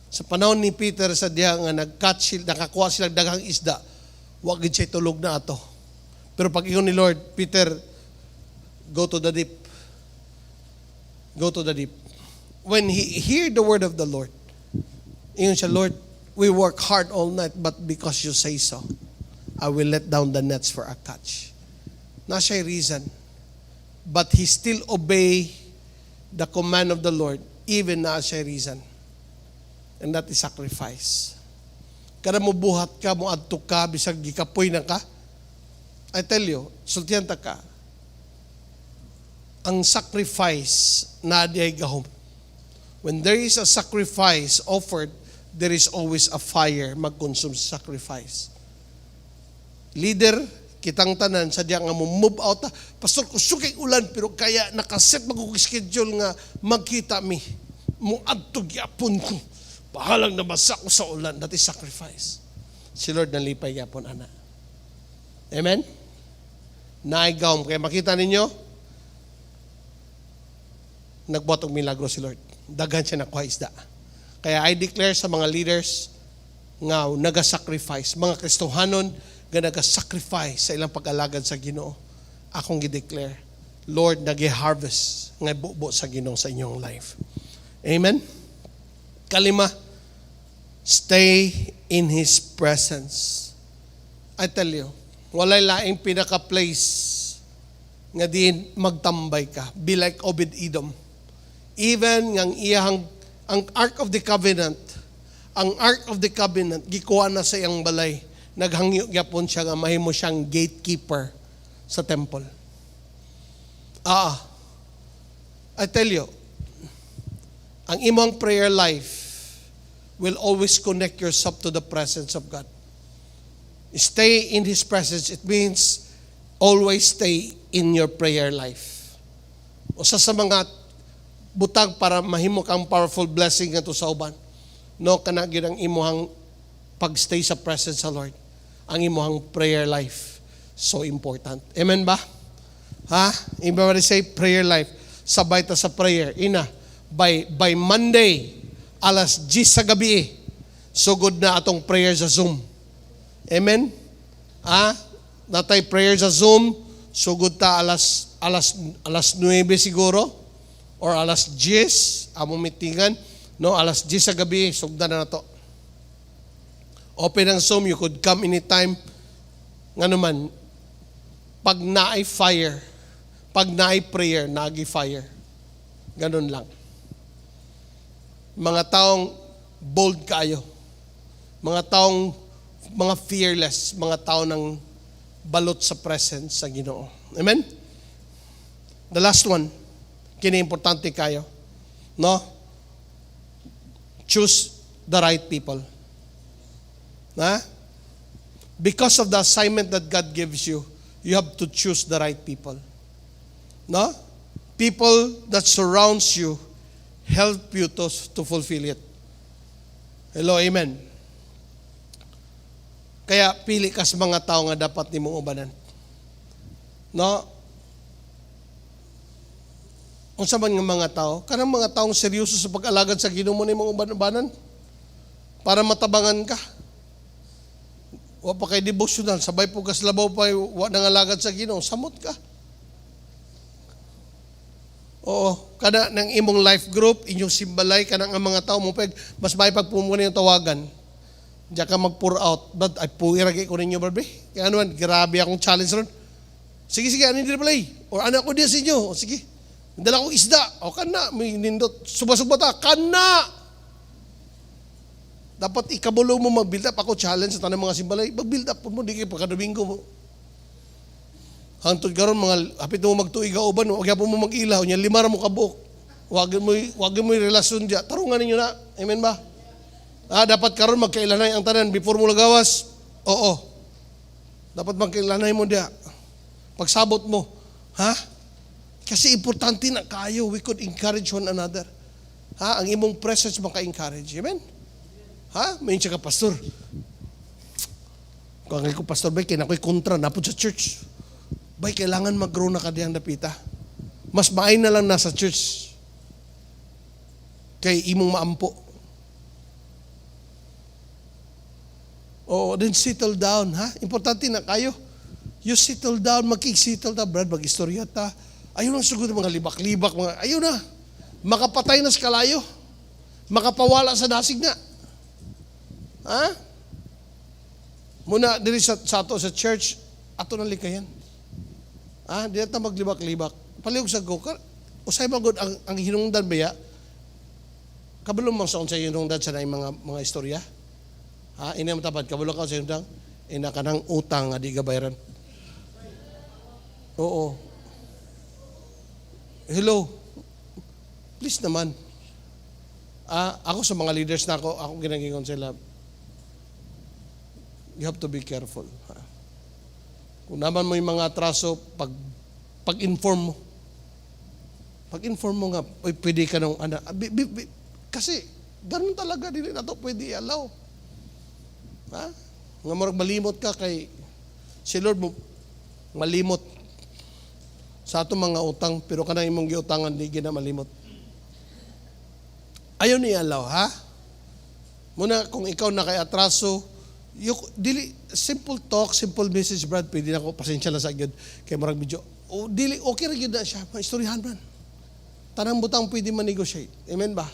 Sa panahon ni Peter sa diha nga nakakuha sila daghang isda, wa gid siya tulog na ato. Pero pag ingon ni Lord, Peter, go to the deep. Go to the deep. When he hear the word of the Lord, ingon siya, Lord, we work hard all night, but because you say so, I will let down the nets for a catch. Na siya reason. But he still obey the command of the Lord, even na siya reason. And that is sacrifice. Kada mo buhat ka, mo adto ka, bisag gikapoy na ka. I tell you, sultihan ta ka, ang sacrifice na di ay gahom. When there is a sacrifice offered, there is always a fire mag-consume sa sacrifice. Leader, kitang tanan, sadya nga mo move out. Pastor, kusukay ulan, pero kaya nakaset mag-schedule nga magkita mi. Muadtog yapon ko. Bahalang nabasa ko sa ulan. That is sacrifice. Si Lord nalipay yapon, ana. Amen? Naigawm. Kaya makita ninyo, nagbuhat og milagro si Lord. Daghan siya nakuha isda. Kaya I declare sa mga leaders nga naga-sacrifice, mga Kristohanon nga naga-sacrifice sa ilang pag-alagad sa Ginoo. Akong gi-declare, Lord, nagi-harvest nga bubo sa Ginoo sa inyong life. Amen? Kalima, stay in His presence. I tell you, walay laing pinaka-place nga din magtambay ka. Be like Obed-Edom. Even ang iyang, ang Ark of the Covenant, gikuha na sa iyang balay. Naghangyo gyapon siya nga mahimo siyang gatekeeper sa temple. I tell you, ang imong prayer life will always connect yourself to the presence of God. Stay in His presence. It means always stay in your prayer life. Usa sa mga butag para mahimo kang powerful blessing nga to sa uban. No, kana gyud ang imuhang pagstay sa presence sa Lord. Ang imuhang prayer life so important. Amen ba? Ha? Everybody say prayer life. Sabay ta sa prayer. Ina, by Monday, alas 10 sa gabi, sugod na atong prayer sa Zoom. Amen? Natay prayer sa Zoom, sugod ta alas 9 siguro, or alas 10, among meetingan, no, alas 10 sa gabi, sugdan na to. Open ang Zoom, you could come anytime. Nga naman, pag naay fire, pag naay prayer, naagi fire. Ganun lang. Mga taong bold kayo. Mga taong mga fearless, mga tao ng balot sa presence sa Ginoo. Amen? The last one, kini-importante kayo. No? Choose the right people. Because of the assignment that God gives you, you have to choose the right people. No? People that surrounds you help you to fulfill it. Hello, amen. Kaya pili ka sa mga tao nga dapat nimong ubanan. No? Unsa man nga mga tao? Kanang mga taong seryoso sa pag-alagad sa Ginoo mo nimong ubanan para matabangan ka. Wa pa kay devotional, sabay po kaslabaw pa wa nangalagad sa Ginoo, samot ka. Oo, kada ng imong life group, inyong simbalay, kada nga mga tao mo pag mas may pagpumuna yung tawagan. Diyan ka mag-pour out. But ay puiragay ko ninyo, barbe. Kaya ano man, grabe akong challenge ron. Sige, ano hindi na play? Or anak ko diya sa inyo. O sige, dala kong isda. O kana, may nindot. Suba-suba ta, kana! Dapat ikabulo mo mag-build up. Ako challenge sa tanang mga simbalay. Mag-build up mo, di kayo pagkadomingo mo. Hantod karon mga hapit mo magtuig uban, wag gyapon mo mag-ilaw nya 5 ra mo kabuok. Wag mo relasyon dia. Tarungan ninyo na. Amen ba? Dapat karon magkailanay ang tanan before mo lagawas. Oo. Dapat magkailanay mo dia. Pagsabot mo, Kasi importante na kayo, we could encourage one another. Ang imong presence maka-encourage. Amen? May siya ka pastor. Kung ko pastor bay kay nakoy kontra napod sa church. Bay, kailangan mag-grow na ka diyang dapita. Mas maay na lang nasa church kay imong maampo. Then settle down, Importante na kayo. You settle down, makik-settle down, Brad, mag-istorya ta. Ayun ang sugod mga libak-libak, ayun na. Makapatay na sa kalayo. Makapawala sa dasig na. Muna, diri sa ato sa church, ato na likayan. Di na maglibak-libak. Palihog sa go. Usay magod ang hinungdan ba ya? Kabalo mang saon sa hinungdan sa mga istorya? Ina matapad, kabalo ka sa hinungdan? Ina ka ng utang nga di gabayaran. Oo. Hello. Please naman. Ako sa mga leaders na ako ginagingon sila, you have to be careful. Kung naman mo yung mga atraso, pag-inform mo. Pag-inform mo nga, pwede ka nung kasi, ganun talaga, dili na to pwede i-allow. Nga marag malimot ka kay, si Lord mo, malimot sa ato mga utang, pero kanang imong giutangan, di gina malimot. Ayaw ni allow, ha? Muna, kung ikaw na kay atraso, dili, simple talk, simple message, Brad, pwede na ako, pasensya na sa agad, kay marag medyo, dili, okay rin yun na siya, maistoryahan man. Tanang butang pwede ma-negotiate. Amen ba?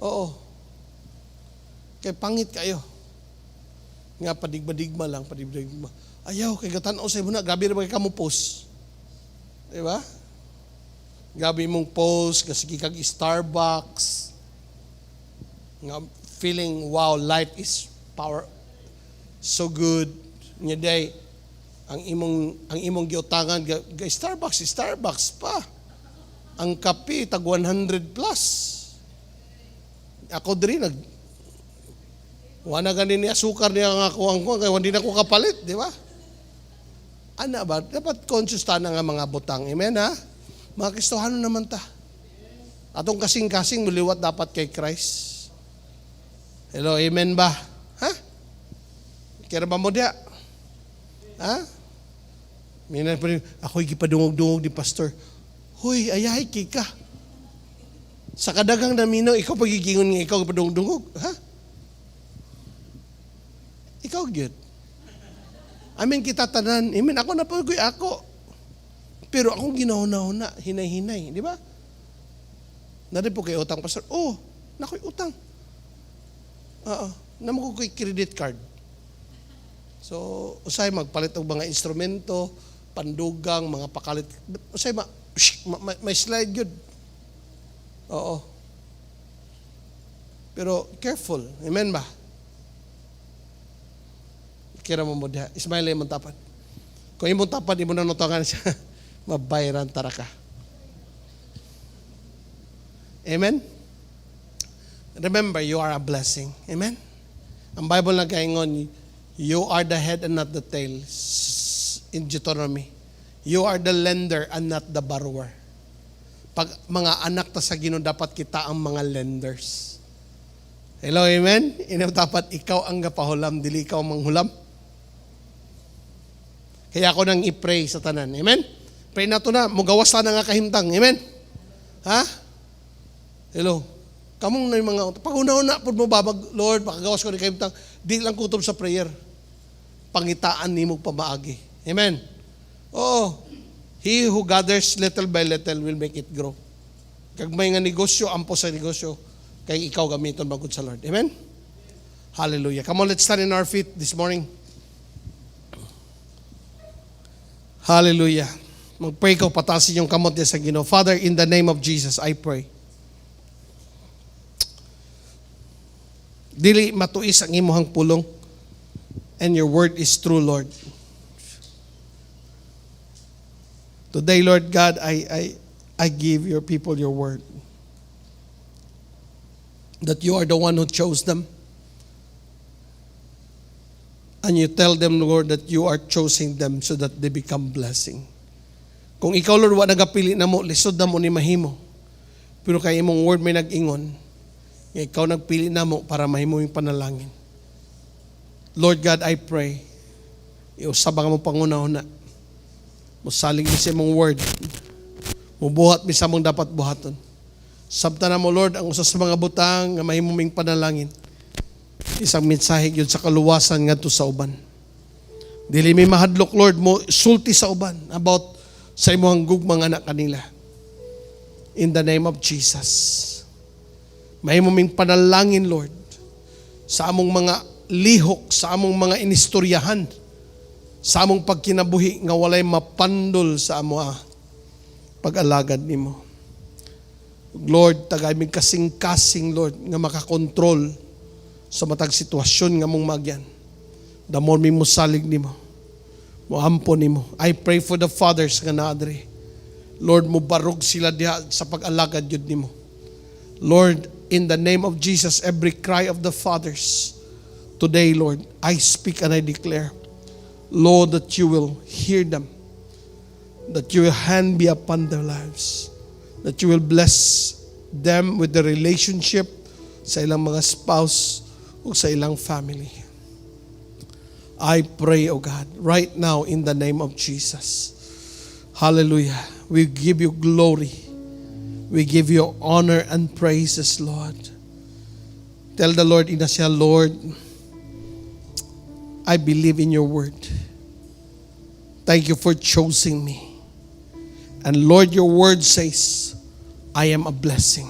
Oo. Kay pangit kayo. Nga padigma-digma lang, padigma-digma. Ayaw, kay gatanaw sa'yo mo na, gabi rin ka mo post. Diba? Gabi mong post, kasi kag Starbucks. Nga feeling, wow, life is so good. Nga day, ang imong giutangan, Starbucks pa. Ang kape, tag 100 plus. Ako din, wala ganin ni asukar niya nga kuwang ko, kaya hindi na ko kapalit, di ba? Ano ba? Dapat conscious ta na nga mga butang. Amen, ha? Mga Kristohano naman ta. Atong kasing-kasing muliwat dapat kay Christ. Hello, amen ba? Ha? Kira ba mo dia? Ha? Minsan pa rin, ako'y gipadungog-dungog ni pastor. Hoy, ayahay kika. Sa kadagang naminaw, ikaw pagigingon nga ikaw gipadungog-dungog. Ha? Ikaw gyud. Amin kita tanan. Amen, ako na pagoy ako. Pero akong ginahuna-huna, hinay-hinay, di ba? Nari po kay utang pastor. Oh, nakoy utang. Naman ko ko'y credit card. So, usay magpalit og mga instrumento, pandugang, mga pakalit. Usay may slide yun. Oo. Pero careful. Amen ba? Kira mo mo diha. Ismail imong tapat. Kung imong tapat, imo na nutangan siya, mabayran tara ka. Amen? Remember, you are a blessing. Amen? Ang Bible nagkaingon, you are the head and not the tail. In Deuteronomy. You are the lender and not the borrower. Pag mga anak ta sa Ginoo, dapat kita ang mga lenders. Hello, amen? Dapat ikaw ang gapahulam, dili ikaw manghulam. Kaya ako nang i-pray sa tanan. Amen? Pray na to na, mugawas na nga kahimtang. Amen? Ha? Hello? Kamong na yung mga, pag-una-una po mo babag, Lord, makagawas ko ni kahimtang, di lang kutob sa prayer. Pangitaan ni mo pamaagi. Amen? Oo. He who gathers little by little will make it grow. Kag may nga negosyo, ampo sa negosyo, kay ikaw gamiton bagod sa Lord. Amen? Hallelujah. Come on, let's stand in our feet this morning. Hallelujah. Mag-pray ko, patasin yung kamot niya sa Ginoo. Father, in the name of Jesus, I pray. Dili matuis ang imuhang pulong, and your word is true, Lord. Today, Lord God, I give your people your word. That you are the one who chose them. And you tell them, Lord, that you are choosing them so that they become blessing. Kung ikaw, Lord, wa nagapili na mo, lisod na mo ni mahimo. Pero kay imong word may nag-ingon, ikaw nagpili na mo para mahimo yung panalangin. Lord God, I pray, iusabang mo pangunahuna, musalig sa imong word, mubuhat mi sa mong dapat buhaton. Sabta na mo, Lord, ang usas sa mga butang nga mahimuming panalangin. Isang mensahe yun sa kaluwasan ngadto sa uban. Dili may mahadlok, Lord, mo sulti sa uban about sa imong gugmang anak kanila. In the name of Jesus. Mahimuming panalangin, Lord, sa among mga lihok, sa among mga inistoryahan, sa among pagkinabuhi nga walay mapandol sa amo pag-alagad nimo. Lord, tagay mig kasing-kasing, Lord, nga makakontrol sa matag sitwasyon nga mong magyan. The more mi musalig nimo, moampo nimo. I pray for the fathers nga naadre. Lord, mo barog sila diha sa pag-alagad yun nimo. Lord, in the name of Jesus, every cry of the fathers today, Lord, I speak and I declare, Lord, that you will hear them, that your hand be upon their lives, that you will bless them with the relationship sa ilang mga spouse o sa ilang family. I pray, O God, right now in the name of Jesus. Hallelujah. We give you glory. We give you honor and praises, Lord. Tell the Lord in siya, Lord, I believe in your word. Thank you for choosing me. And Lord, your word says, I am a blessing.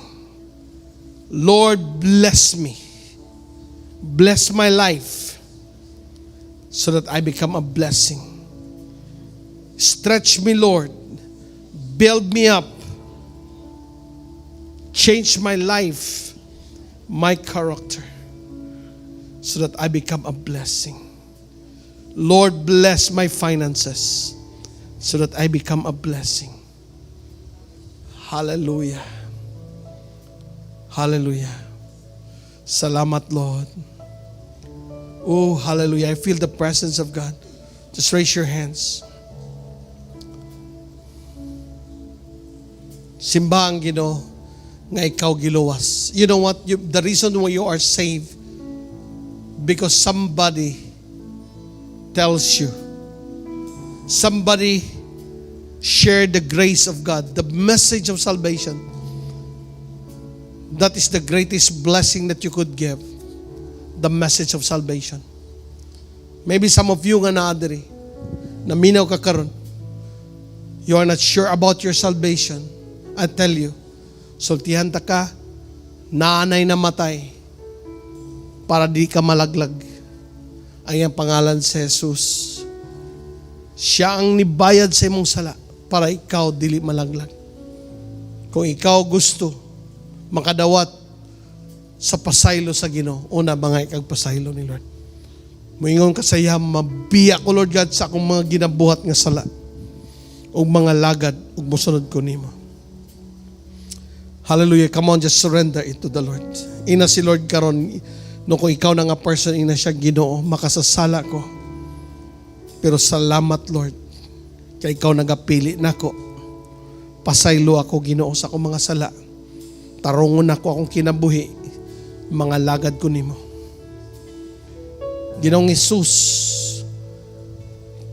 Lord, bless me. Bless my life so that I become a blessing. Stretch me, Lord. Build me up. Change my life, my character, so that I become a blessing. Lord, bless my finances so that I become a blessing. Hallelujah. Hallelujah. Salamat, Lord. Oh, hallelujah. I feel the presence of God. Just raise your hands. Simba ang Ginoo nga ikaw giluwas. You know what? The reason why you are saved, because somebody tells you. Somebody shared the grace of God, the message of salvation. That is the greatest blessing that you could give. The message of salvation. Maybe some of you nga naadiri, naminaw ka karon, you are not sure about your salvation. I tell you, sultihan ta ka, naanay na matay, para di ka malaglag. Ang iyang pangalan si Jesus. Siya ang nibayad sa imong sala, para ikaw dili malaglag. Kung ikaw gusto, makadawat sa pasaylo sa Ginoo, una mga ikagpasaylo ni Lord. Moingon ka sa iya, mabiya ko Lord God sa akong mga ginabuhat nga sala, o mga lagad, o musunod ko nimo. Hallelujah. Come on, just surrender it to the Lord. Ina si Lord karon, no kung ikaw na nga person, ina siya, Ginoo, makasasala ko. Pero salamat Lord, kay ikaw nagapili nako. Pasaylo ako, Ginoo, sa akong mga sala. Tarungon ako akong kinabuhi, mga lagad ko nimo. Ginoong Jesus,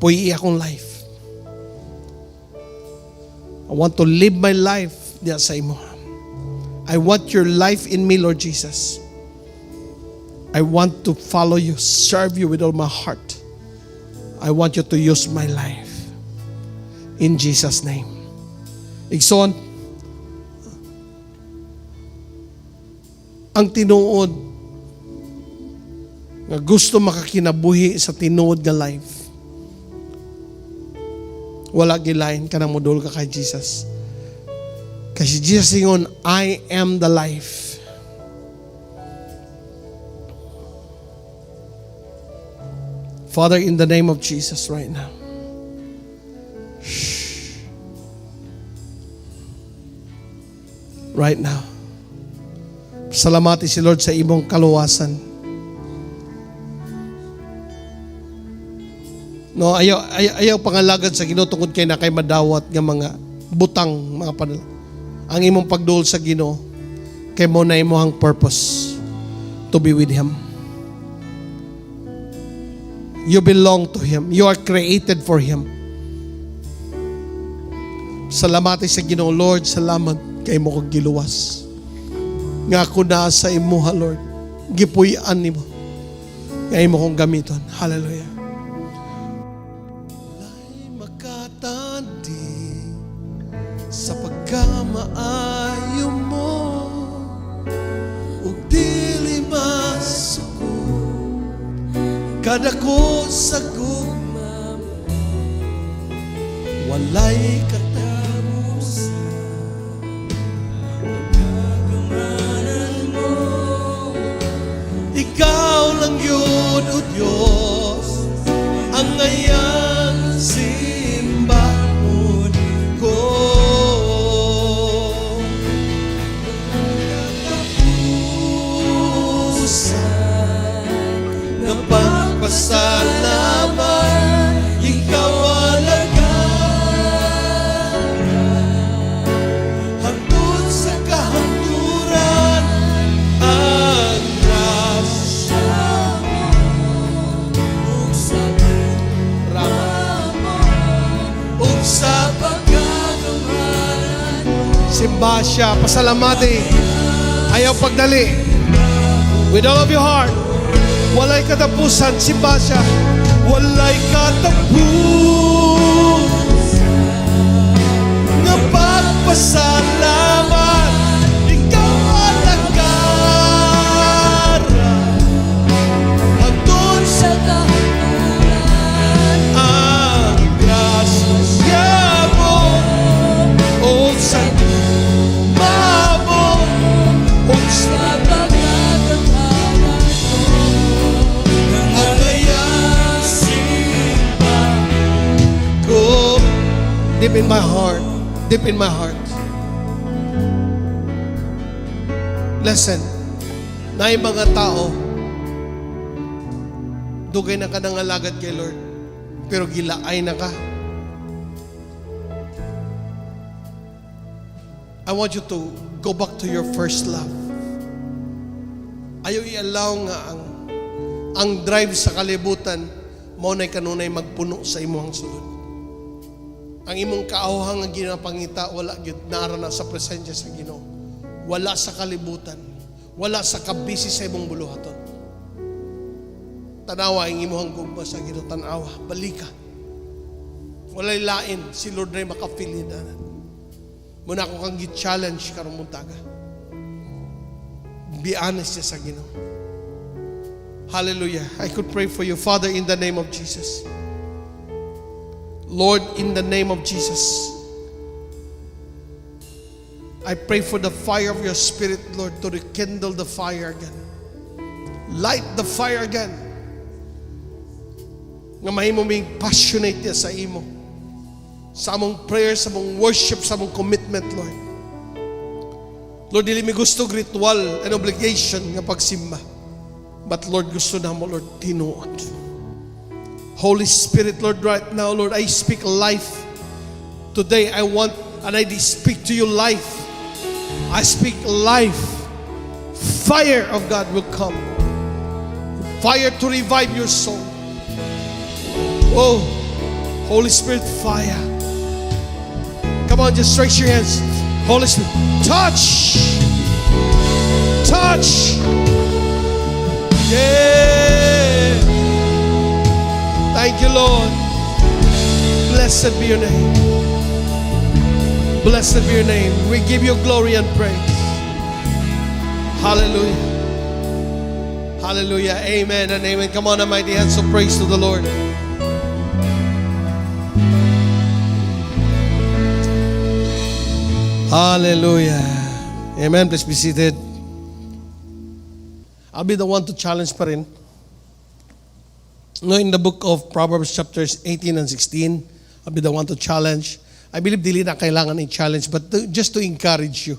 puyi akong life. I want to live my life diya sa imo. I want your life in me, Lord Jesus. I want to follow you, serve you with all my heart. I want you to use my life. In Jesus' name. Igsoon, ang tinuod nga gusto makakinabuhi sa tinuod nga life, wala gilain ka nang modul ka kay Jesus. Kasi Jesus ingon, I am the life. Father, in the name of Jesus right now, right now, salamati si Lord sa imong kaluwasan. No, ayaw pangalagad sa Ginoo tungod kay na kay madawat nga mga butang, mga panala. Ang imong pagduol sa Ginoo kay mo na imong purpose to be with Him. You belong to Him. You are created for Him. Salamati sa Ginoo, Lord, salamat kay mo kong giluwas. Nga ako na sa imuha, Lord. Gipuy-an nimo. Nga imo kong gamiton. Hallelujah. Walay makatandi sa pagkamaayo mo, ug dili masukod kada ko sa gugma mo. Walay katapusan, kagamanan mo. Ikaw lang yun, O Diyos, ang ngayang simbahon ko. siya. Pasalamati. Ayaw pagdali. With all of your heart. Walay katapusan. Simba siya. Walay katapusan. Nga pagpasalamat. Ikaw ang nagkara. Hangtod sa kahulan. Ang grasya mo. O sa mamo. O sa pagkakatawa ko. Ang simba ko. Deep in my heart. Deep in my heart. Listen, na yung mga tao, dugay na ka ng alagad kay Lord, pero gilaay na ka. I want you to go back to your first love. Ayaw i-allow nga ang drive sa kalibutan, maunay kanunay magpuno sa imong sulod. Ang imong kaawhang nga ginapangita, wala gyud narana sa presensya sa Ginoo. Wala sa kalibutan. Wala sa kabisi sa imong buluhaton. Tanawa ang imong gugma sa Ginoo, tanawa, balika. Walay lain si Lord ray makapili na. Muna ko kang gi-challenge karong muntaga. Be honest sa Ginoo. Hallelujah. I could pray for you, Father, in the name of Jesus. Lord, in the name of Jesus, I pray for the fire of your Spirit, Lord, to rekindle the fire again. Light the fire again. Nga mahimo may passionate niya sa imo. Sa among prayer, sa among worship, sa among commitment, Lord. Lord, dili mi gusto ritual and obligation nga pagsimba. But Lord, gusto na mo, Lord, tinuod. Holy Spirit, Lord, right now, Lord, I speak life. Today, I want, and I speak to you life. I speak life. Fire of God will come. Fire to revive your soul. Oh, Holy Spirit, fire. Come on, just stretch your hands. Holy Spirit, touch. Touch. Yeah. Thank you, Lord. Blessed be your name. Blessed be your name. We give you glory and praise. Hallelujah. Hallelujah. Amen and amen. Come on, mighty hands of praise to the Lord. Hallelujah. Amen. Please be seated. I'll be the one to challenge pa rin. No, in the book of Proverbs chapters 18 and 16, I'll be the one to challenge. I believe dili na kailangan i-challenge, but just to encourage you,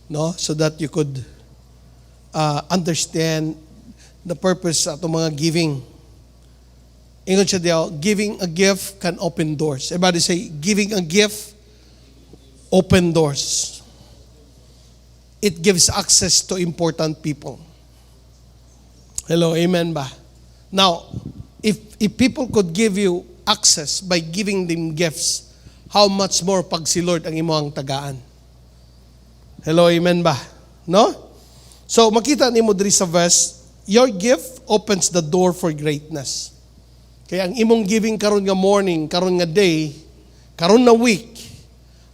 no, so that you could understand the purpose sa itong mga giving. Ingon siya diyaw, giving a gift can open doors. Everybody say, giving a gift, open doors. It gives access to important people. Hello, amen ba? Now, if people could give you access by giving them gifts, how much more pag si Lord ang imong tagaan? Hello, amen ba? No? So, makita nimo diri sa verse, your gift opens the door for greatness. Kaya ang imong giving karon nga morning, karon nga day, karon na week,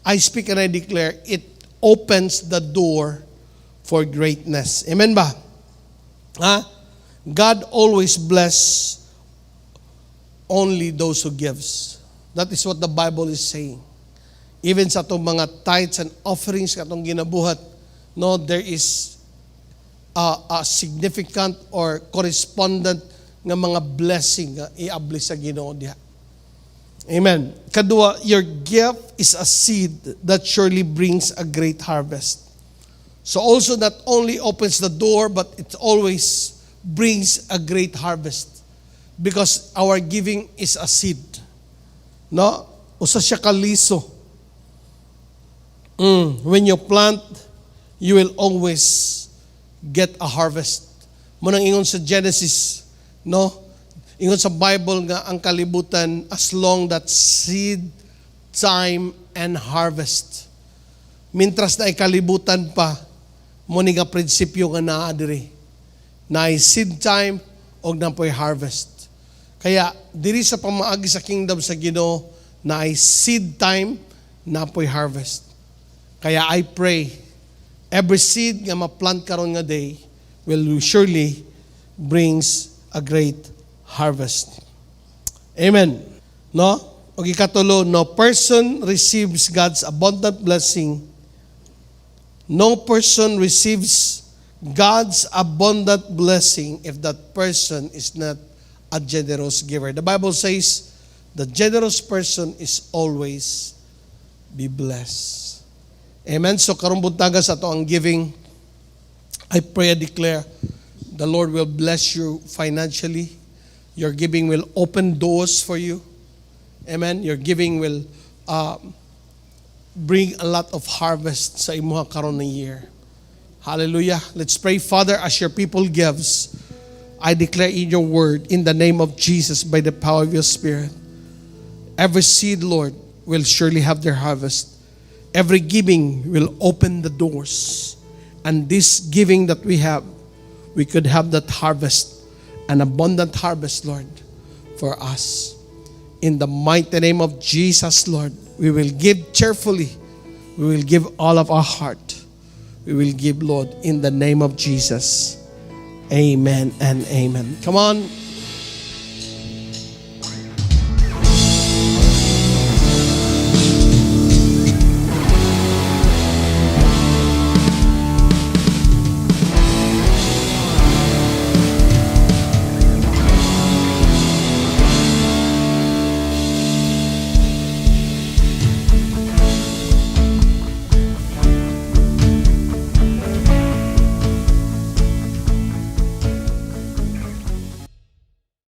I speak and I declare, it opens the door for greatness. Amen ba? Ha? God always bless only those who gives. That is what the Bible is saying. Even sa itong mga tithes and offerings katong ginabuhat, no, there is a significant or correspondent nga mga blessing nga iabli sa Ginoo diha. Amen. Kadua, your gift is a seed that surely brings a great harvest. So also not only opens the door, but it always brings a great harvest. Because our giving is a seed. No? Usa siya kaliso. When you plant, you will always get a harvest. Munang ingon sa Genesis, no? Ingon sa Bible nga ang kalibutan as long that seed, time, and harvest. Mintras na ikalibutan pa, muni nga prinsipyo nga naa diri. Na seed time o na po'y harvest. Kaya, diri sa pamaagi sa kingdom sa Ginoo, na seed time, na po'y harvest. Kaya I pray, every seed nga ma-plant karon nga day will surely brings a great harvest. Amen. No? O ikatulo, no person receives God's abundant blessing. No person receives God's abundant blessing if that person is not a generous giver. The Bible says, the generous person is always be blessed. Amen. So karong buntaga sa to ang giving, I pray and declare, the Lord will bless you financially. Your giving will open doors for you. Amen. Your giving will bring a lot of harvest sa imuha karon ng year. Hallelujah. Let's pray. Father, as your people gives, I declare in your word, in the name of Jesus, by the power of your Spirit, every seed, Lord, will surely have their harvest. Every giving will open the doors. And this giving that we have, we could have that harvest, an abundant harvest, Lord, for us. In the mighty name of Jesus, Lord, we will give cheerfully. We will give all of our heart. We will give, Lord, in the name of Jesus. Amen and amen. Come on.